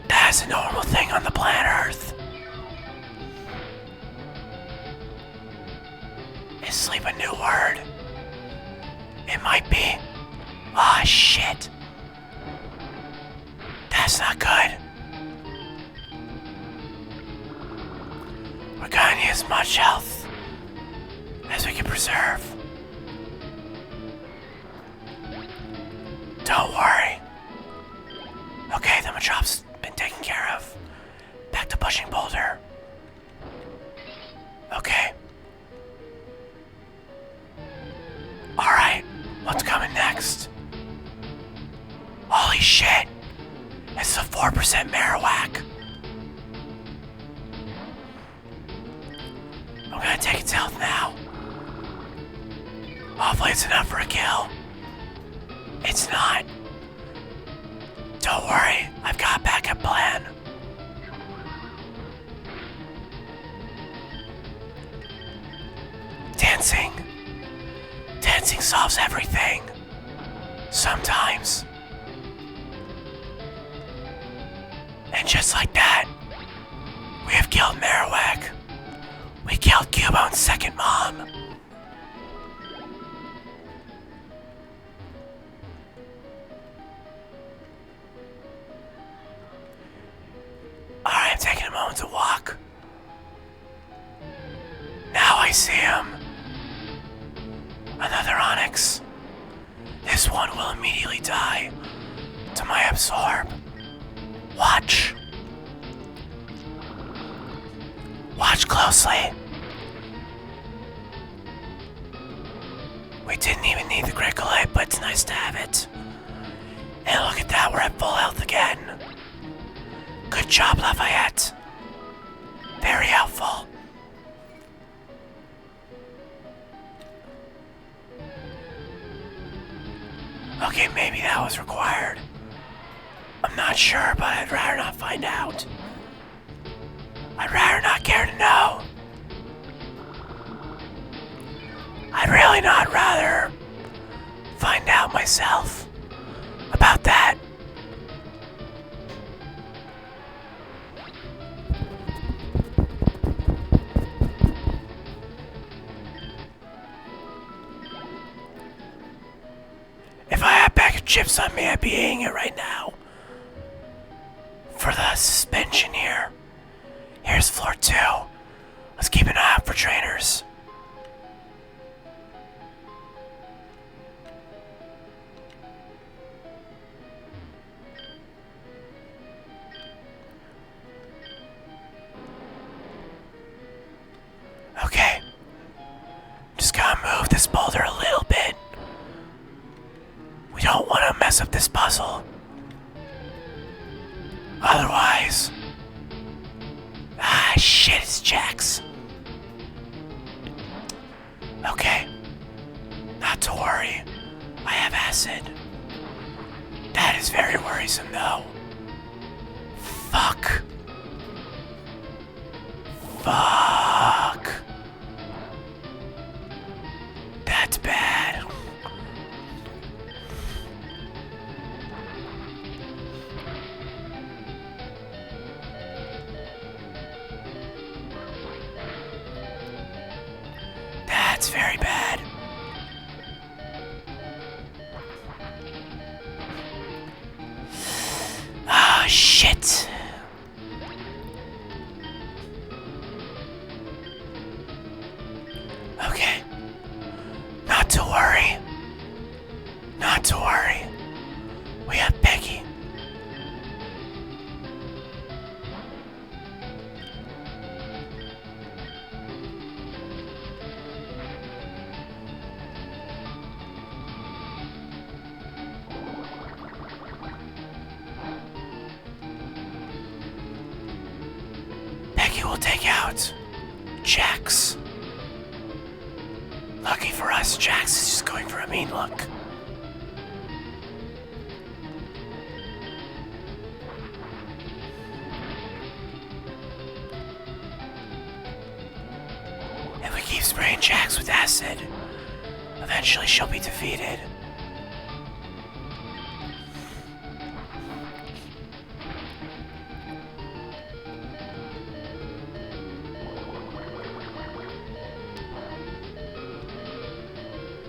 That's a normal thing on the planet Earth. Is sleep a new word? It might be. Ah, shit. That's not good. We're gonna need as much health as we can preserve. Don't worry. Okay, the Machop's been taken care of. Back to pushing boulder. Okay. Alright, what's coming next? Holy shit! It's a 4% Marowak. I'm gonna take its health now. Hopefully it's enough for a kill. It's not. Don't worry, I've got a backup plan. Dancing. Dancing solves everything. Sometimes. And just like that, we have killed Marowak. We killed Cubone's second mom. Alright, I'm taking a moment to walk. Now I see him. Another Onyx. This one will immediately die to my Absorb. Watch. Watch closely. We didn't even need the critical hit, but it's nice to have it. And look at that, we're at full health again. Good job, Lafayette. Very helpful. Okay, maybe that was required. I'm not sure, but I'd rather not find out. I'd rather not care to know. I'd really not rather find out myself about that. put chips on me, I'd be eating it right now. For the suspension here. Here's floor 2. Let's keep an eye out for trainers. Okay. Just gotta move this boulder a little bit. We don't want to mess up this puzzle. Otherwise... Ah, shit, it's Jax. Okay. Not to worry. I have acid. That is very worrisome, though. Fuck. Fuck. That's bad. That's very bad. Ah, shit. Okay. Not to worry. Not to worry. We have Peggy. Peggy will take out Jax. Lucky for us, Jax is just going for a mean look. If we keep spraying Jax with acid, eventually she'll be defeated.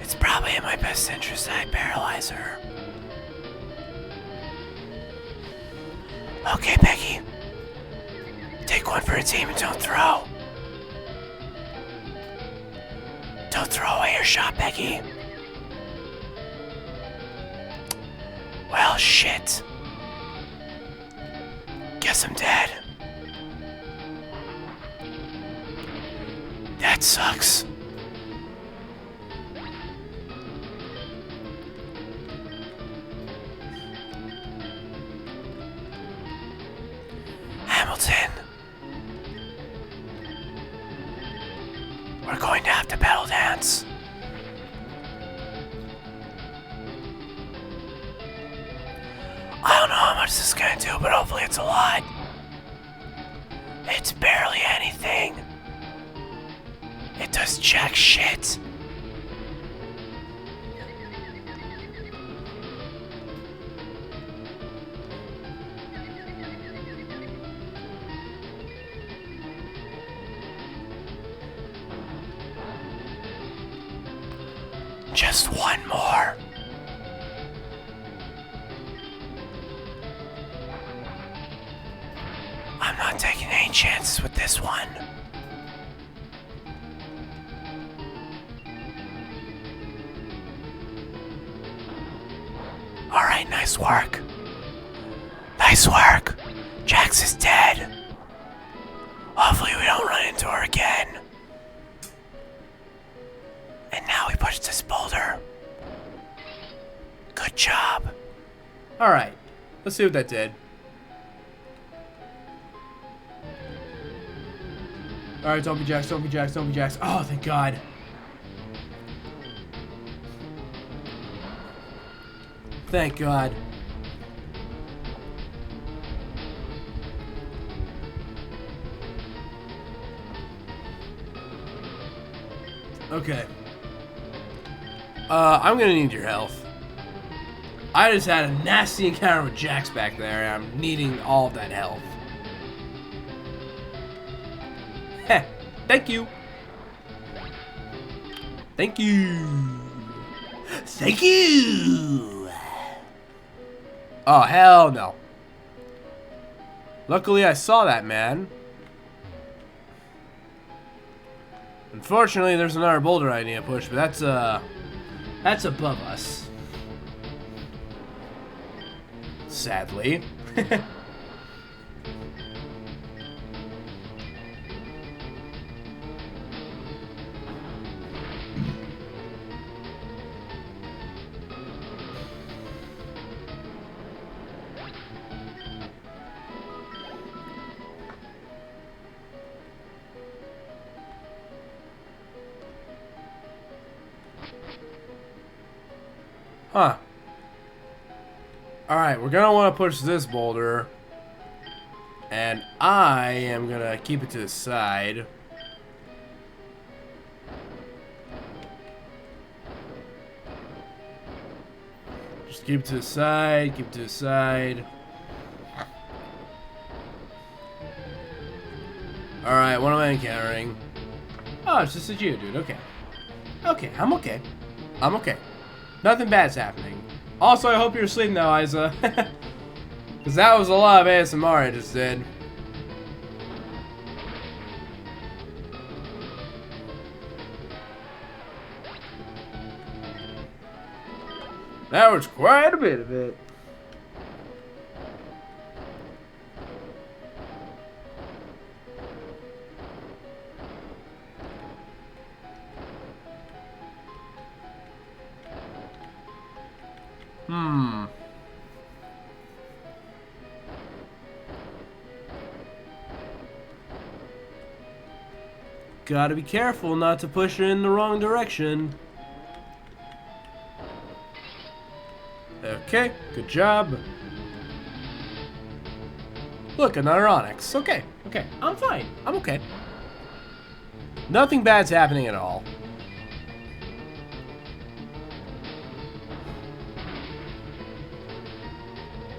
It's probably in my best interest that I paralyze her. Okay, Peggy. Take one for a team and don't throw. Don't throw away your shot, Peggy. Well, shit. Guess I'm dead. That sucks. Hamilton. We're going to have to battle dance. I don't know how much this is gonna do, but hopefully it's a lot. It's barely anything. It does jack shit. Just one more. I'm not taking any chances with this one. Alright, nice work. Nice work. Jax is dead. Hopefully we don't run into her again. And now we push this boulder. Good job. Alright, let's see what that did. Alright, don't be Jax, don't be Jax, don't be Jax. Oh, thank God. Thank God. Okay. I'm gonna need your health. I just had a nasty encounter with Jax back there, and I'm needing all of that health. Heh. Thank you. Thank you. Thank you. Oh, hell no. Luckily, I saw that man. Unfortunately, there's another boulder I need to push, but that's above us. Sadly. Huh. Alright, we're gonna want to push this boulder. And I am gonna keep it to the side. Just keep it to the side, keep it to the side. Alright, what am I encountering? Oh, it's just a Geodude, okay. Okay, I'm okay. I'm okay. Nothing bad's happening. Also, I hope you're asleep now, Isa. Because that was a lot of ASMR I just did. That was quite a bit of it. Gotta be careful not to push it in the wrong direction. Okay, good job. Look, another Onyx. Okay, okay, I'm fine. I'm okay. Nothing bad's happening at all.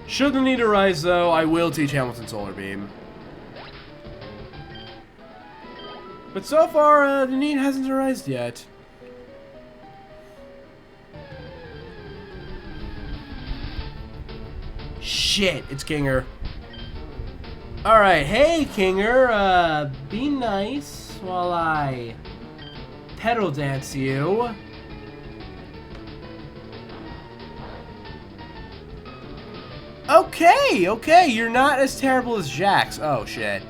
Should the need arise, though, I will teach Hamilton Solar Beam. But so far, the need hasn't arisen yet. Shit, it's Kinger. Alright, hey Kinger, be nice while I pedal dance you. Okay, okay, you're not as terrible as Jax. Oh shit.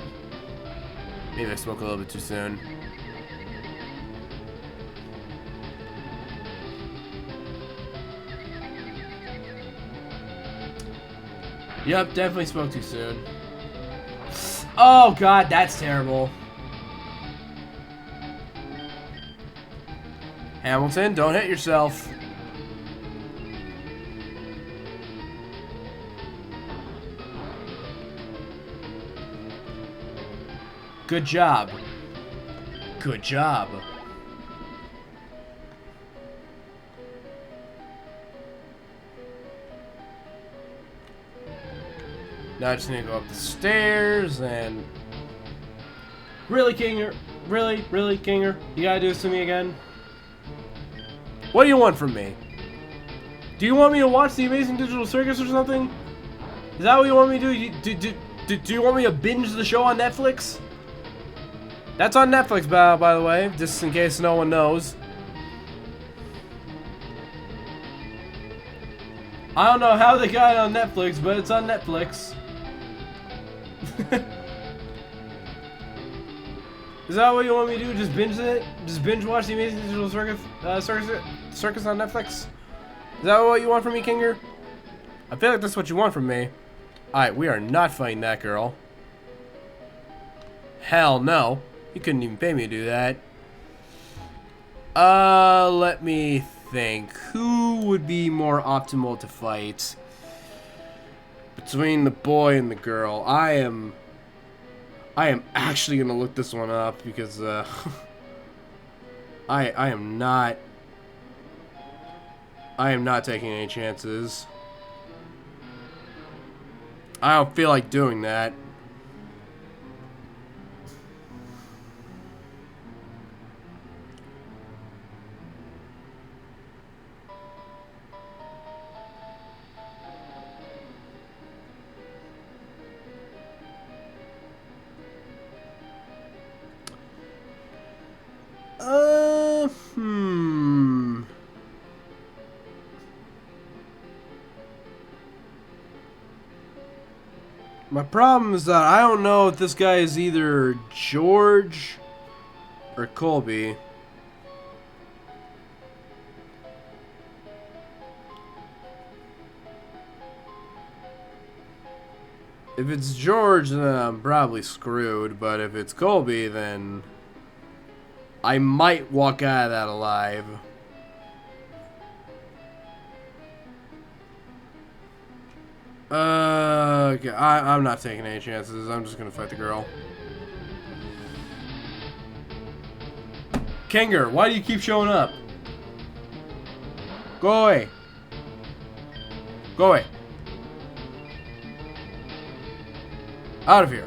Maybe I spoke a little bit too soon. Yep, definitely spoke too soon. Oh god, that's terrible. Hamilton, don't hit yourself. Good job. Good job. Now I just need to go up the stairs and... Really, Kinger? Really? Really, Kinger? You gotta do this to me again? What do you want from me? Do you want me to watch The Amazing Digital Circus or something? Is that what you want me to do? Do you want me to binge the show on Netflix? That's on Netflix, by the way, just in case no one knows. I don't know how they got it on Netflix, but it's on Netflix. Is that what you want me to do? Just binge it? Just binge watch The Amazing Digital Circus on Netflix? Is that what you want from me, Kinger? I feel like that's what you want from me. Alright, we are not fighting that girl. Hell no. You couldn't even pay me to do that. Let me think. Who would be more optimal to fight? Between the boy and the girl. I am actually gonna look this one up because I am not taking any chances. I don't feel like doing that. My problem is that I don't know if this guy is either George or Colby. If it's George, then I'm probably screwed. But if it's Colby, then I might walk out of that alive. Okay, I'm not taking any chances. I'm just gonna fight the girl. Kinger, why do you keep showing up? Go away. Go away. Out of here.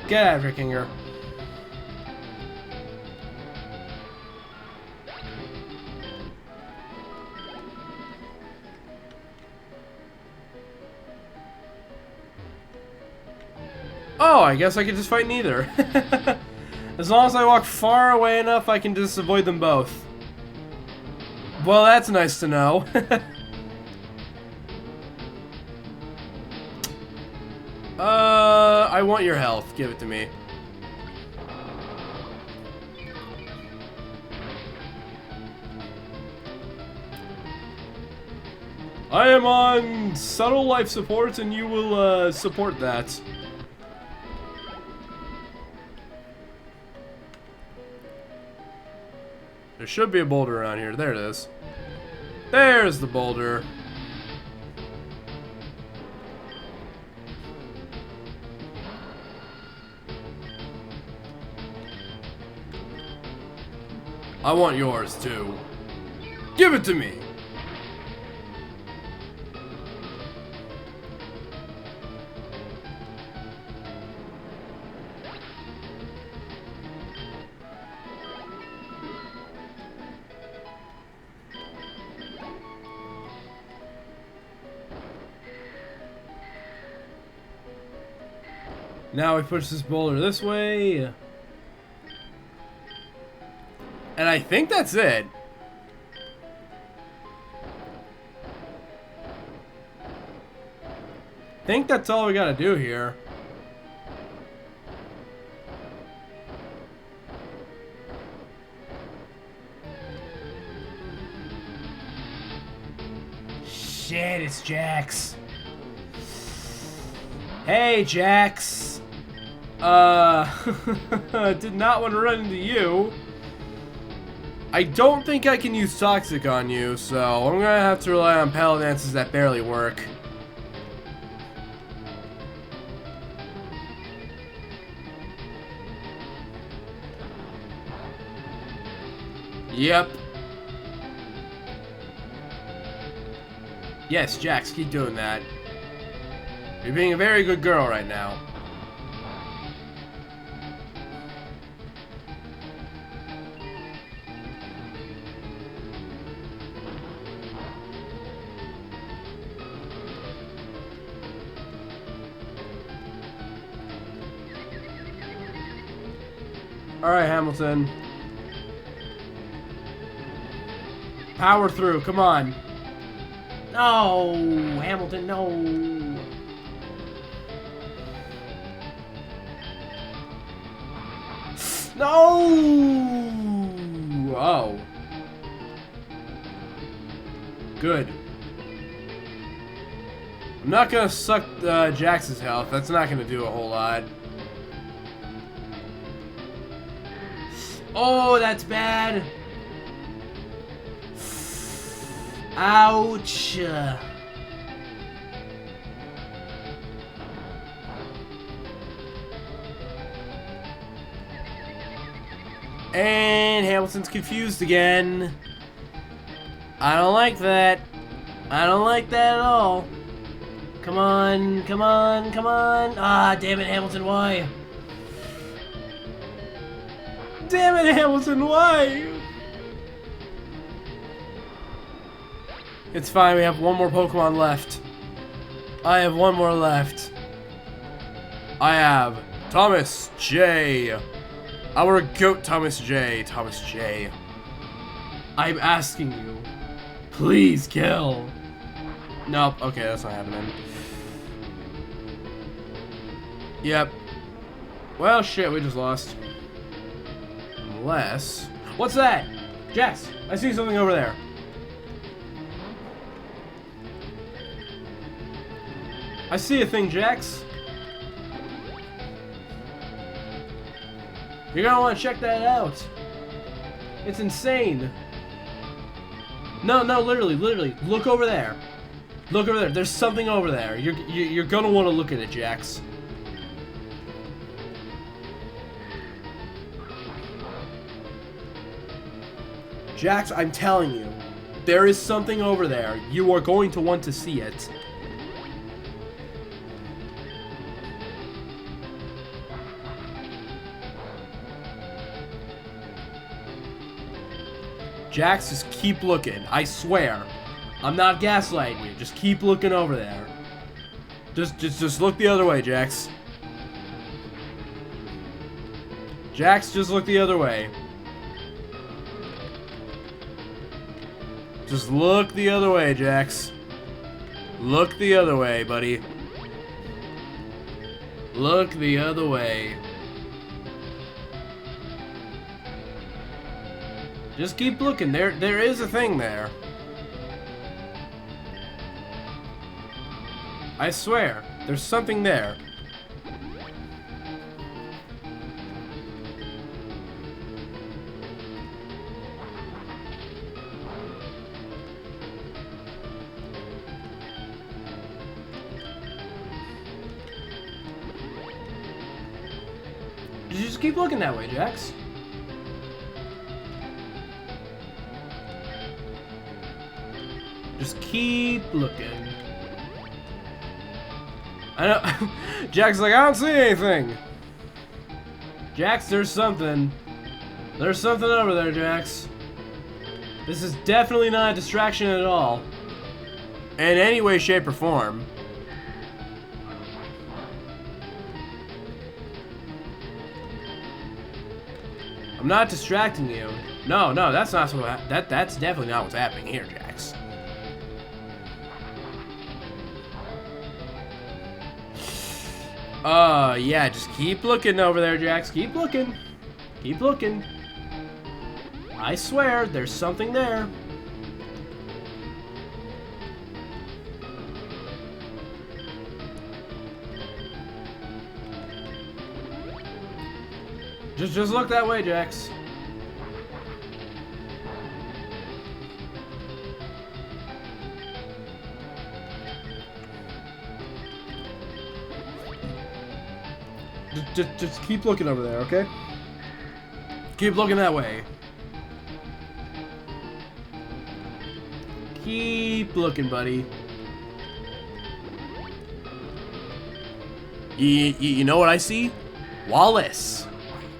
Get out of here, Kinger. Oh, I guess I could just fight neither. As long as I walk far away enough, I can just avoid them both. Well, that's nice to know. I want your health. Give it to me. I am on subtle life support, and you will support that. There should be a boulder around here. There it is. There's the boulder. I want yours too. Give it to me. Now we push this boulder this way. And I think that's it. I think that's all we gotta do here. Shit, it's Jax. Hey, Jax. Did not want to run into you. I don't think I can use Toxic on you, so I'm gonna have to rely on Paddle Dances that barely work. Yep. Yes, Jax, keep doing that. You're being a very good girl right now. Alright, Hamilton. Power through, come on. No, Hamilton, no. No! Oh. Good. I'm not gonna suck Jax's health. That's not gonna do a whole lot. Oh, that's bad. Ouch. And Hamilton's confused again. I don't like that. I don't like that at all. Come on, come on, come on. Ah, damn it, Hamilton, why? Damn it, Hamilton, why? It's fine, we have one more Pokemon left. I have one more left. I have Thomas J. Our goat, Thomas J. Thomas J. I'm asking you. Please kill. Nope. Okay, that's not happening. Yep. Well, shit, we just lost. Unless... What's that? Jess, I see something over there. I see a thing, Jax. You're gonna want to check that out. It's insane. No, literally. Look over there. Look over there. There's something over there. You're gonna want to look at it, Jax. Jax, I'm telling you, there is something over there. You are going to want to see it. Jax, just keep looking. I swear. I'm not gaslighting you. Just keep looking over there. Just look the other way, Jax. Jax, just look the other way. Just look the other way, Jax. Look the other way, buddy. Look the other way. Just keep looking. There is a thing there. I swear, there's something there. You just keep looking that way, Jax. Just keep looking. I know. Jack's like, I don't see anything. Jax, there's something. There's something over there, Jax. This is definitely not a distraction at all. In any way, shape, or form. I'm not distracting you. No, that's not what. That's definitely not what's happening here, Jax. Yeah, just keep looking over there, Jax. Keep looking. Keep looking. I swear, there's something there. Just look that way, Jax. Just keep looking over there, okay? Keep looking that way. Keep looking, buddy. You know what I see? Wallace.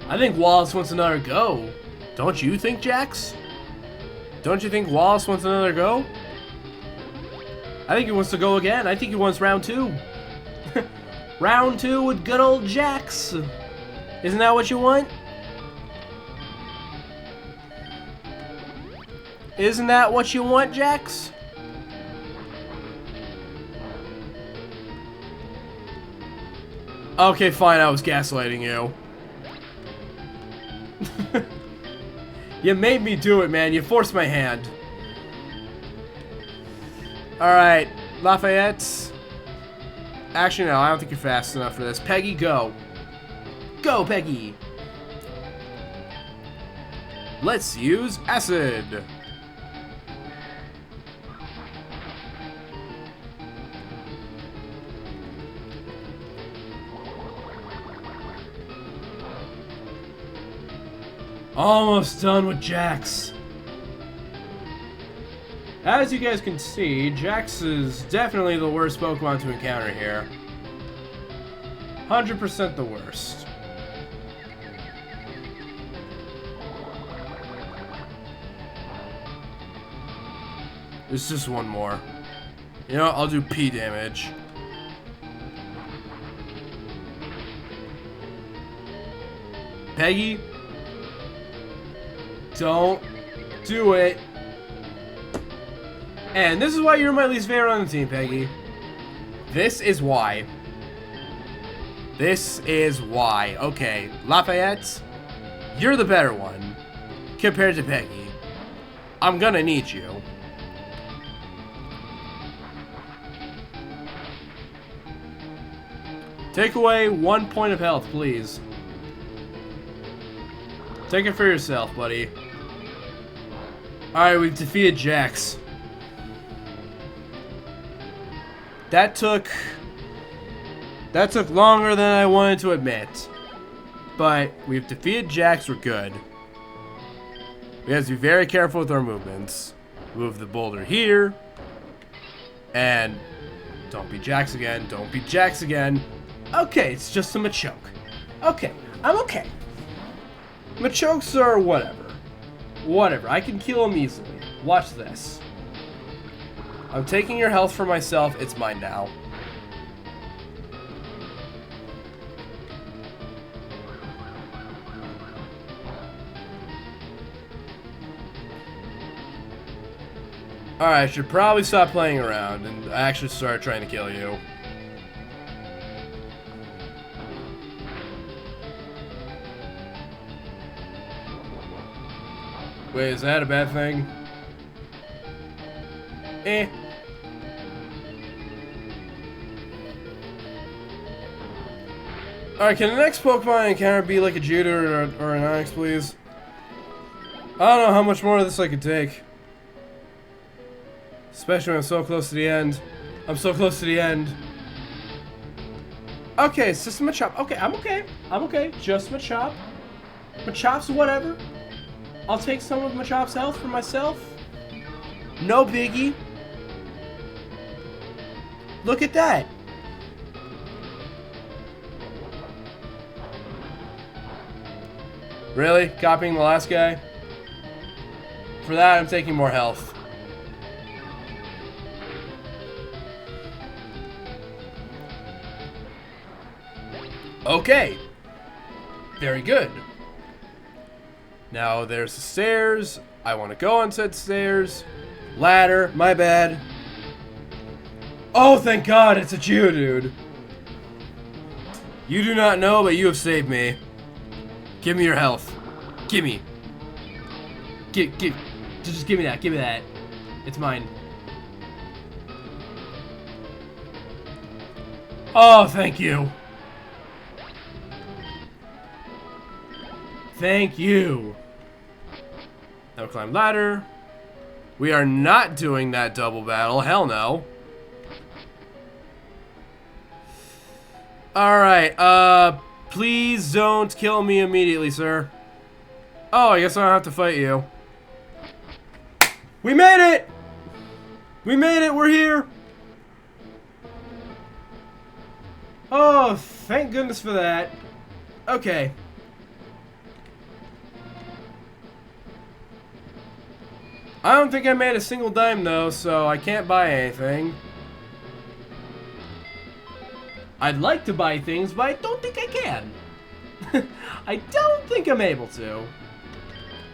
I think Wallace wants another go. Don't you think, Jax? Don't you think Wallace wants another go? I think he wants to go again. I think he wants round 2. Round 2 with good old Jax. Isn't that what you want? Isn't that what you want, Jax? Okay, fine, I was gaslighting you. You made me do it, man. You forced my hand. Alright, Lafayette. Actually, no, I don't think you're fast enough for this. Peggy, go. Go, Peggy. Let's use acid. Almost done with Jax. As you guys can see, Jax is definitely the worst Pokemon to encounter here. 100% the worst. There's just one more. You know, I'll do P damage. Peggy, don't do it. And this is why you're my least favorite on the team, Peggy. This is why. This is why. Okay, Lafayette, you're the better one compared to Peggy. I'm gonna need you. Take away 1 point of health, please. Take it for yourself, buddy. Alright, we've defeated Jax. That took longer than I wanted to admit. But we've defeated Jax, we're good. We have to be very careful with our movements. Move the boulder here. And don't be Jax again. Don't be Jax again. Okay, it's just a Machoke. Okay, I'm okay. Machokes are whatever. Whatever, I can kill him easily. Watch this. I'm taking your health for myself. It's mine now. Alright, I should probably stop playing around and actually start trying to kill you. Wait, is that a bad thing? Eh. Alright, can the next Pokemon I encounter be like a Judo or an Onix, please? I don't know how much more of this I could take. Especially when I'm so close to the end. I'm so close to the end. Okay, it's just Machop. Okay, I'm okay. I'm okay. Just Machop. Machop's whatever. I'll take some of Machop's health for myself. No biggie. Look at that. Really? Copying the last guy? For that, I'm taking more health. Okay. Very good. Now there's the stairs. I want to go on said stairs. Ladder. My bad. Oh, thank God, it's a Geodude. You do not know, but you have saved me. Give me your health. Give me. Just give me that. Give me that. It's mine. Oh, thank you. Thank you. Now climb ladder. We are not doing that double battle. Hell no. Alright, please don't kill me immediately, sir. Oh, I guess I don't have to fight you. We made it! We made it, we're here! Oh, thank goodness for that. Okay. I don't think I made a single dime though, so I can't buy anything. I'd like to buy things, but I don't think I can. I don't think I'm able to.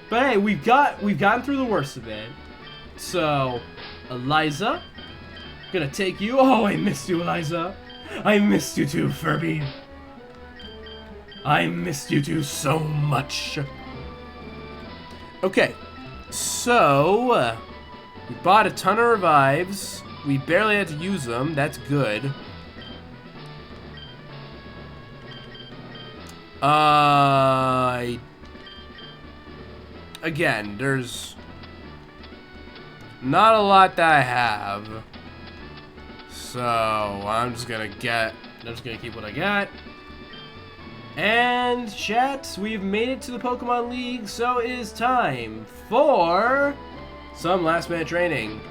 But hey, we've gotten through the worst of it. So, Eliza, gonna take you. Oh, I missed you, Eliza. I missed you too, Furby. I missed you too so much. Okay. So, we bought a ton of revives. We barely had to use them. That's good. Again, there's not a lot that I have. So, I'm just gonna keep what I got. And chat, we've made it to the Pokemon League, so it is time for some last minute training.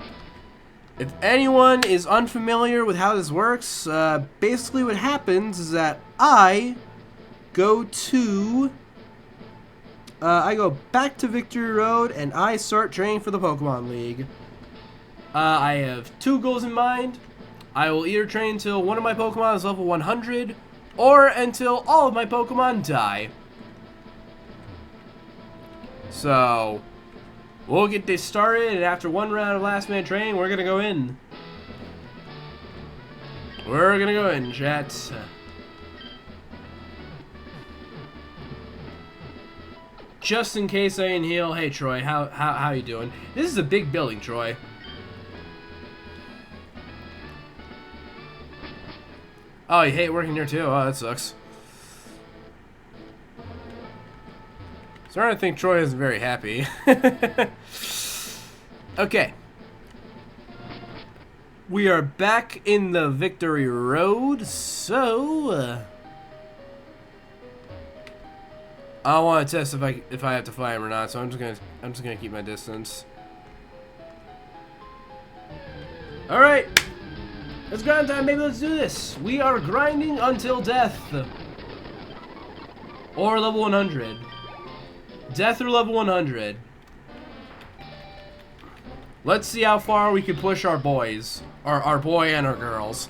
If anyone is unfamiliar with how this works, basically what happens is that I go back to Victory Road and I start training for the Pokemon League. I have 2 goals in mind. I will either train until one of my Pokemon is level 100, or until all of my Pokemon die. So, we'll get this started, and after one round of last man training, we're gonna go in. We're gonna go in, chat. Just in case I can heal. Hey, Troy, how you doing? This is a big building, Troy. Oh, you hate working here too? Oh, that sucks. Starting to think Troy isn't very happy. Okay. We are back in the Victory Road, so I want to test if I have to fight him or not. So I'm just gonna keep my distance. All right, it's grind time, baby. Let's do this. We are grinding until death, or level 100. Death through level 100. Let's see how far we can push our boys. Our boy and our girls.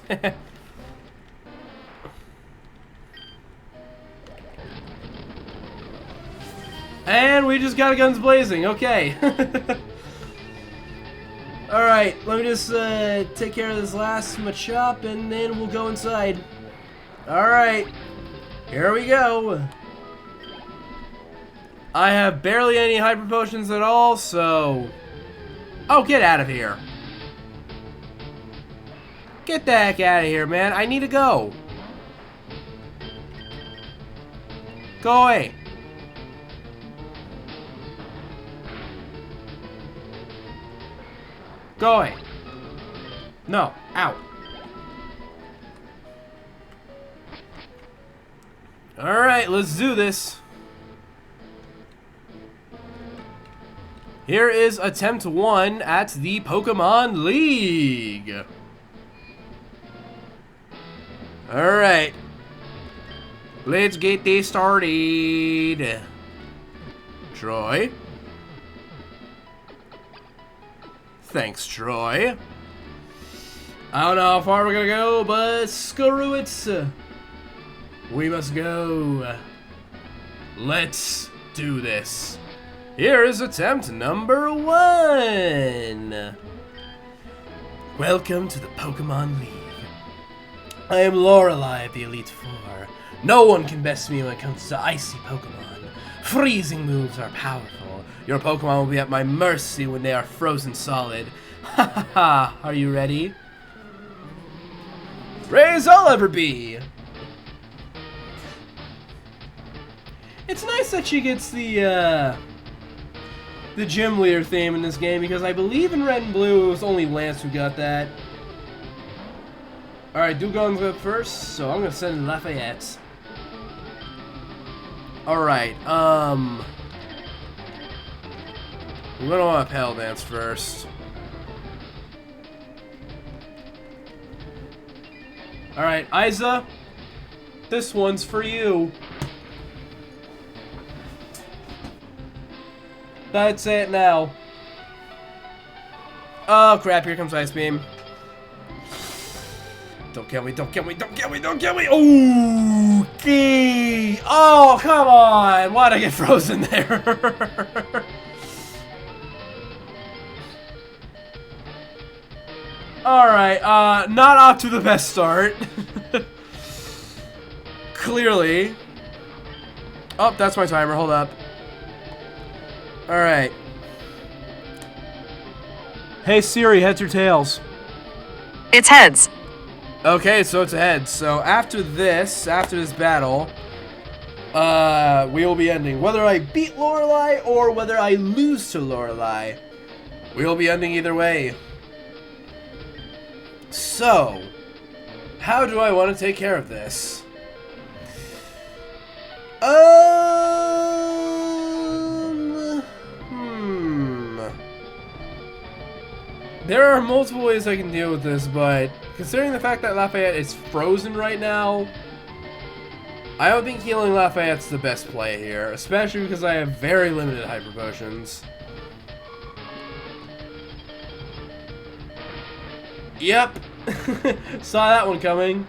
And we just got guns blazing. Okay. Alright, let me just take care of this last Machop and then we'll go inside. Alright. Here we go. I have barely any hyper potions at all, so... Oh, get out of here. Get the heck out of here, man. I need to go. Go away. Go away. No. Out. Alright, let's do this. Here is attempt 1 at the Pokemon League. Alright. Let's get this started. Troy. Thanks, Troy. I don't know how far we're gonna go, but screw it. We must go. Let's do this. Here is attempt number 1. Welcome to the Pokemon League. I am Lorelei of the Elite Four. No one can best me when it comes to icy Pokemon. Freezing moves are powerful. Your Pokemon will be at my mercy when they are frozen solid. Ha ha ha! Are you ready? Raise I'll ever be! It's nice that she gets the gym leader theme in this game, because I believe in Red and Blue it was only Lance who got that. Alright, Dewgong's up first, so I'm gonna send in Lafayette. Alright, we're gonna want to Pale Dance first. Alright, Isa, this one's for you. That's it now. Oh crap, here comes Ice Beam. Don't kill me, don't kill me, don't kill me, don't kill me! Ooh, gee! Oh, come on! Why'd I get frozen there? Alright, not off to the best start. Clearly. Oh, that's my timer, hold up. Alright. Hey Siri, heads or tails? It's heads. Okay, so it's heads. So after this battle, we will be ending. Whether I beat Lorelei or whether I lose to Lorelei, we will be ending either way. So, how do I want to take care of this? There are multiple ways I can deal with this, but considering the fact that Lafayette is frozen right now, I don't think healing Lafayette's the best play here, especially because I have very limited hyper potions. Yep. Saw that one coming.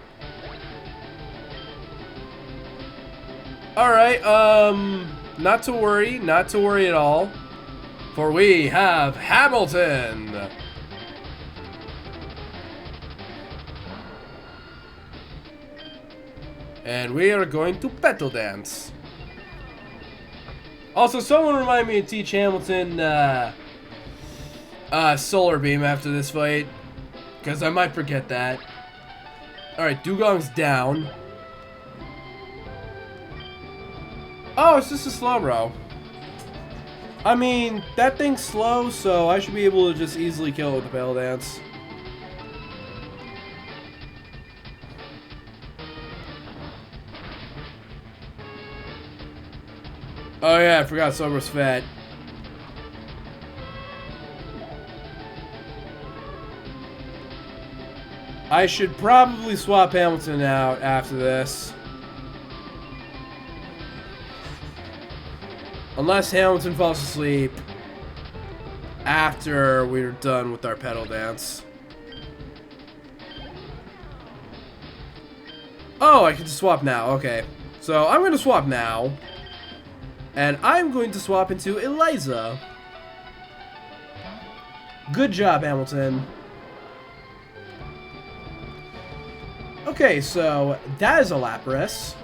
Alright, Not to worry. Not to worry at all. For we have Hamilton. And we are going to petal dance. Also, someone remind me to teach Hamilton Solar Beam after this fight. Because I might forget that. Alright, Dugong's down. Oh, it's just a slow bro. I mean, that thing's slow, so I should be able to just easily kill it with the petal dance. Oh yeah, I forgot Sober's fat. I should probably swap Hamilton out after this. Unless Hamilton falls asleep after we're done with our petal dance. Oh, I can just swap now. Okay. So I'm going to swap now. And I'm going to swap into Eliza. Good job, Hamilton. Okay, so that is a Lapras.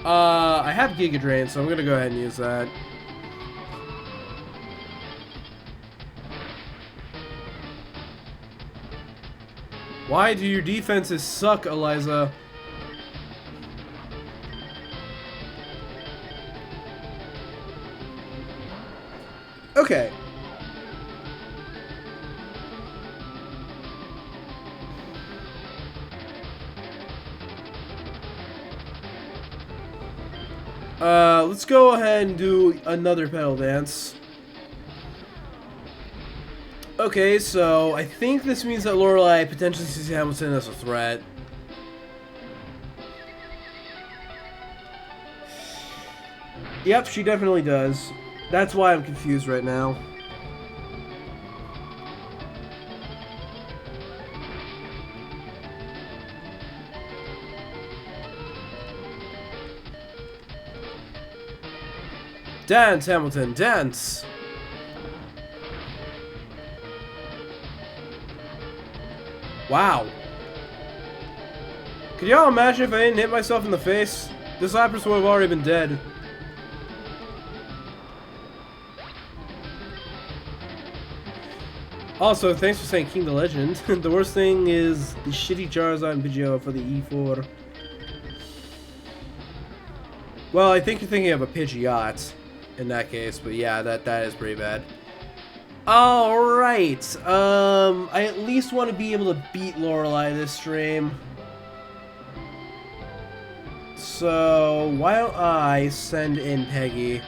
I have Giga Drain, so I'm gonna go ahead and use that. Why do your defenses suck, Eliza? Okay. Let's go ahead and do another petal dance. Okay, so I think this means that Lorelei potentially sees Hamilton as a threat. Yep, she definitely does. That's why I'm confused right now. Dance, Hamilton, dance! Wow. Could y'all imagine if I didn't hit myself in the face? This Lapras would have already been dead. Also, thanks for saying King the Legend. The worst thing is the shitty Charizard and Pidgeot for the E4. Well, I think you're thinking of a Pidgeot in that case, but yeah, that is pretty bad. Alright, I at least want to be able to beat Lorelei this stream. So, why don't I send in Peggy?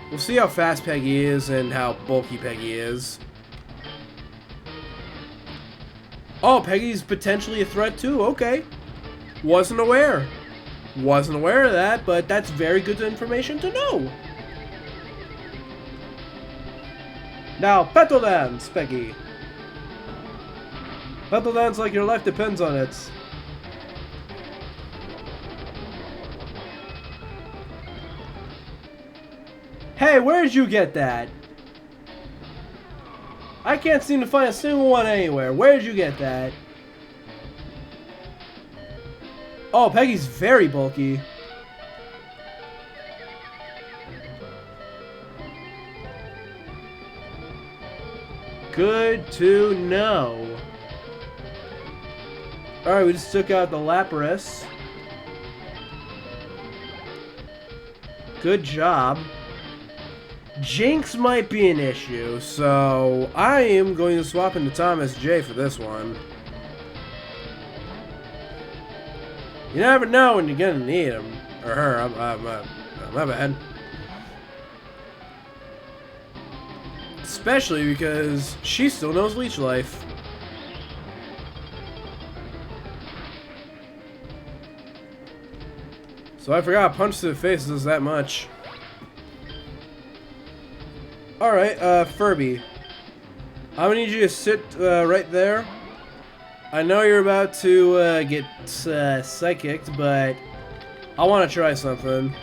We'll see how fast Peggy is and how bulky Peggy is. Oh, Peggy's potentially a threat too, okay. Wasn't aware. Wasn't aware of that, but that's very good information to know. Now, petal dance, Peggy. Petal dance like your life depends on it. Hey, where'd you get that? I can't seem to find a single one anywhere. Where'd you get that? Oh, Peggy's very bulky. Good to know. Alright, we just took out the Lapras. Good job. Jinx might be an issue, so I am going to swap into Thomas J for this one. You never know when you're gonna need him. Or her, my bad. Especially because she still knows Leech Life. So I forgot punch to the face does that much. Alright, Furby. I'm gonna need you to sit right there. I know you're about to get psychicked, but I want to try something.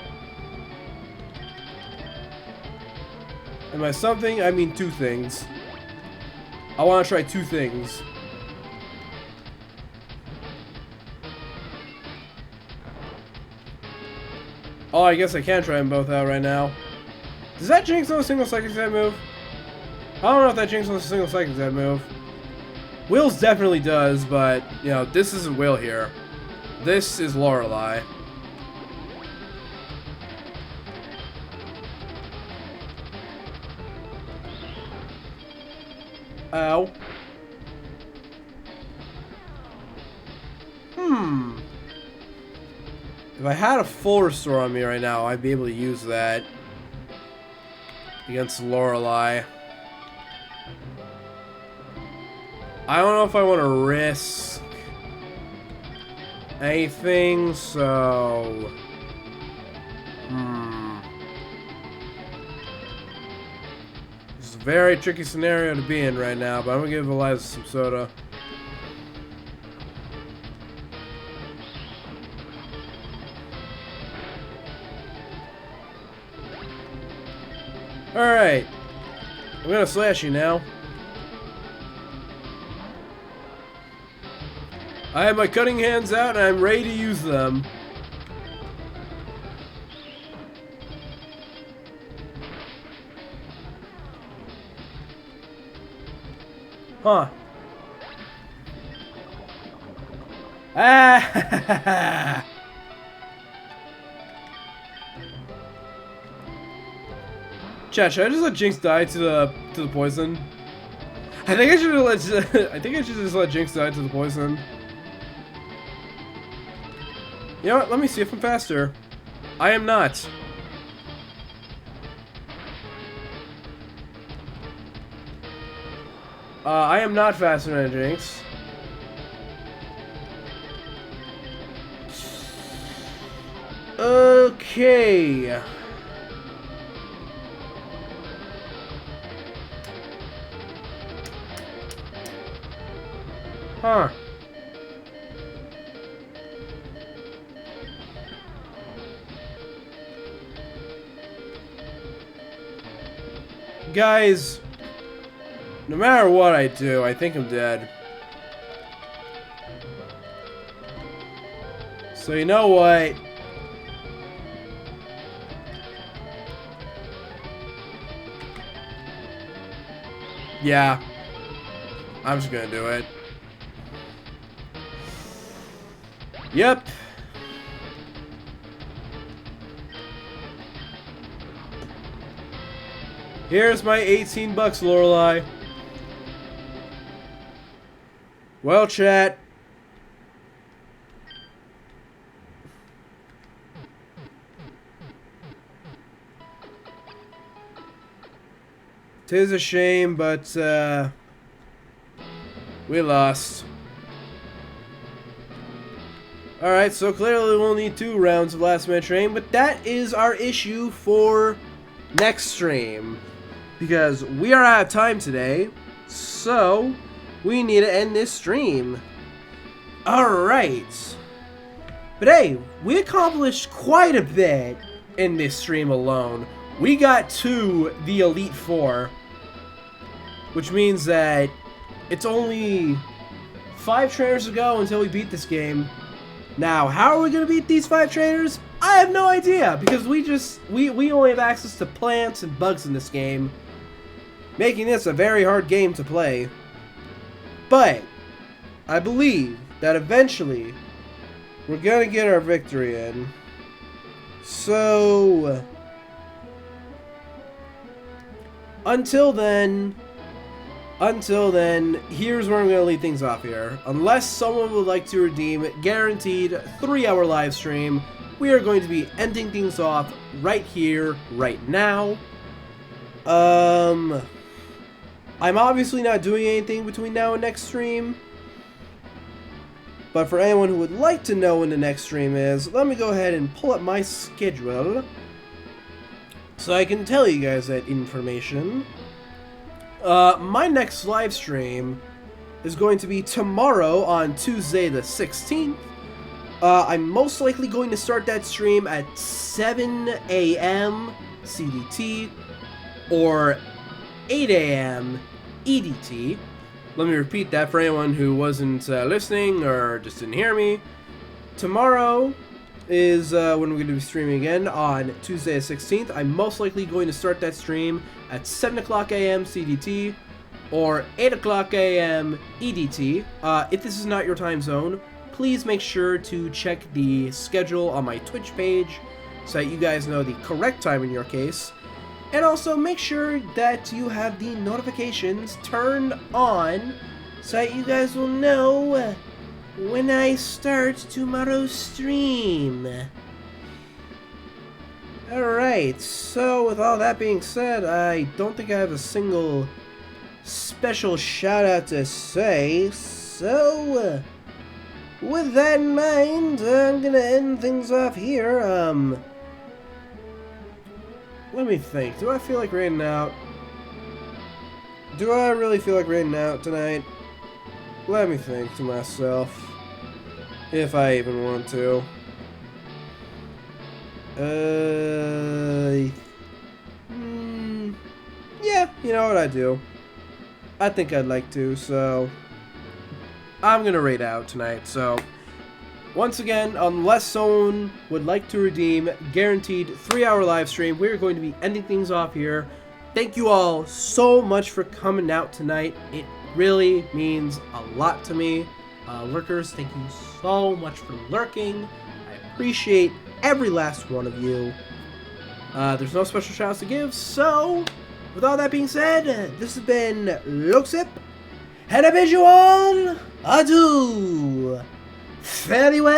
And by something, I mean two things. I want to try two things. Oh, I guess I can try them both out right now. Does that jinx on a single Psychic Type move? I don't know if that jinx on a single Psychic Type move. Will's definitely does, but, you know, this isn't Will here. This is Lorelei. Ow. If I had a full restore on me right now, I'd be able to use that against Lorelei. I don't know if I want to risk anything, so... It's a very tricky scenario to be in right now, but I'm going to give Eliza some soda. Alright. I'm going to slash you now. I have my cutting hands out and I'm ready to use them. Huh. Ah! Chat, should I just let Jinx die to the poison? I think I should let I think I should just let Jinx die to the poison. You know what? Let me see if I'm faster. I am not. I am not faster than Jinx. Okay. Huh. Guys, no matter what I do, I think I'm dead. So you know what? Yeah. I'm just gonna do it. Yep. Here's my 18 bucks, Lorelei. Well, chat. Tis a shame, but we lost. Alright, so clearly we'll need 2 rounds of last minute train, but that is our issue for next stream. Because we are out of time today, so we need to end this stream. Alright. But hey, we accomplished quite a bit in this stream alone. We got to the Elite Four, which means that it's only 5 trainers to go until we beat this game. Now, how are we going to beat these 5 trainers? I have no idea, because we only have access to plants and bugs in this game, making this a very hard game to play. But I believe that eventually we're going to get our victory in. So until then, here's where I'm going to leave things off here. Unless someone would like to redeem guaranteed 3-hour live stream, we are going to be ending things off right here, right now. I'm obviously not doing anything between now and next stream. But for anyone who would like to know when the next stream is, let me go ahead and pull up my schedule, so I can tell you guys that information. My next live stream is going to be tomorrow on Tuesday the 16th I'm most likely going to start that stream at 7 a.m. CDT or 8 a.m. EDT. Let me repeat that for anyone who wasn't listening or just didn't hear me. Tomorrow is when we're going to be streaming again on Tuesday the 16th. I'm most likely going to start that stream at 7 o'clock a.m. CDT or 8 o'clock a.m. EDT. If this is not your time zone, please make sure to check the schedule on my Twitch page so that you guys know the correct time in your case. And also make sure that you have the notifications turned on so that you guys will know when I start tomorrow's stream. Alright, so with all that being said, I don't think I have a single special shout out to say, so with that in mind, I'm gonna end things off here. Let me think. Do I feel like raiding out? Do I really feel like raiding out tonight? Let me think to myself. If I even want to. Yeah, you know what I do. I think I'd like to, so I'm gonna raid out tonight, so once again, unless someone would like to redeem guaranteed 3-hour live stream, we're going to be ending things off here. Thank you all so much for coming out tonight. It really means a lot to me. Lurkers, thank you so much for lurking. I appreciate every last one of you. There's no special shoutouts to give, so with all that being said, this has been Loxip, and I bid you all adieu. Very well.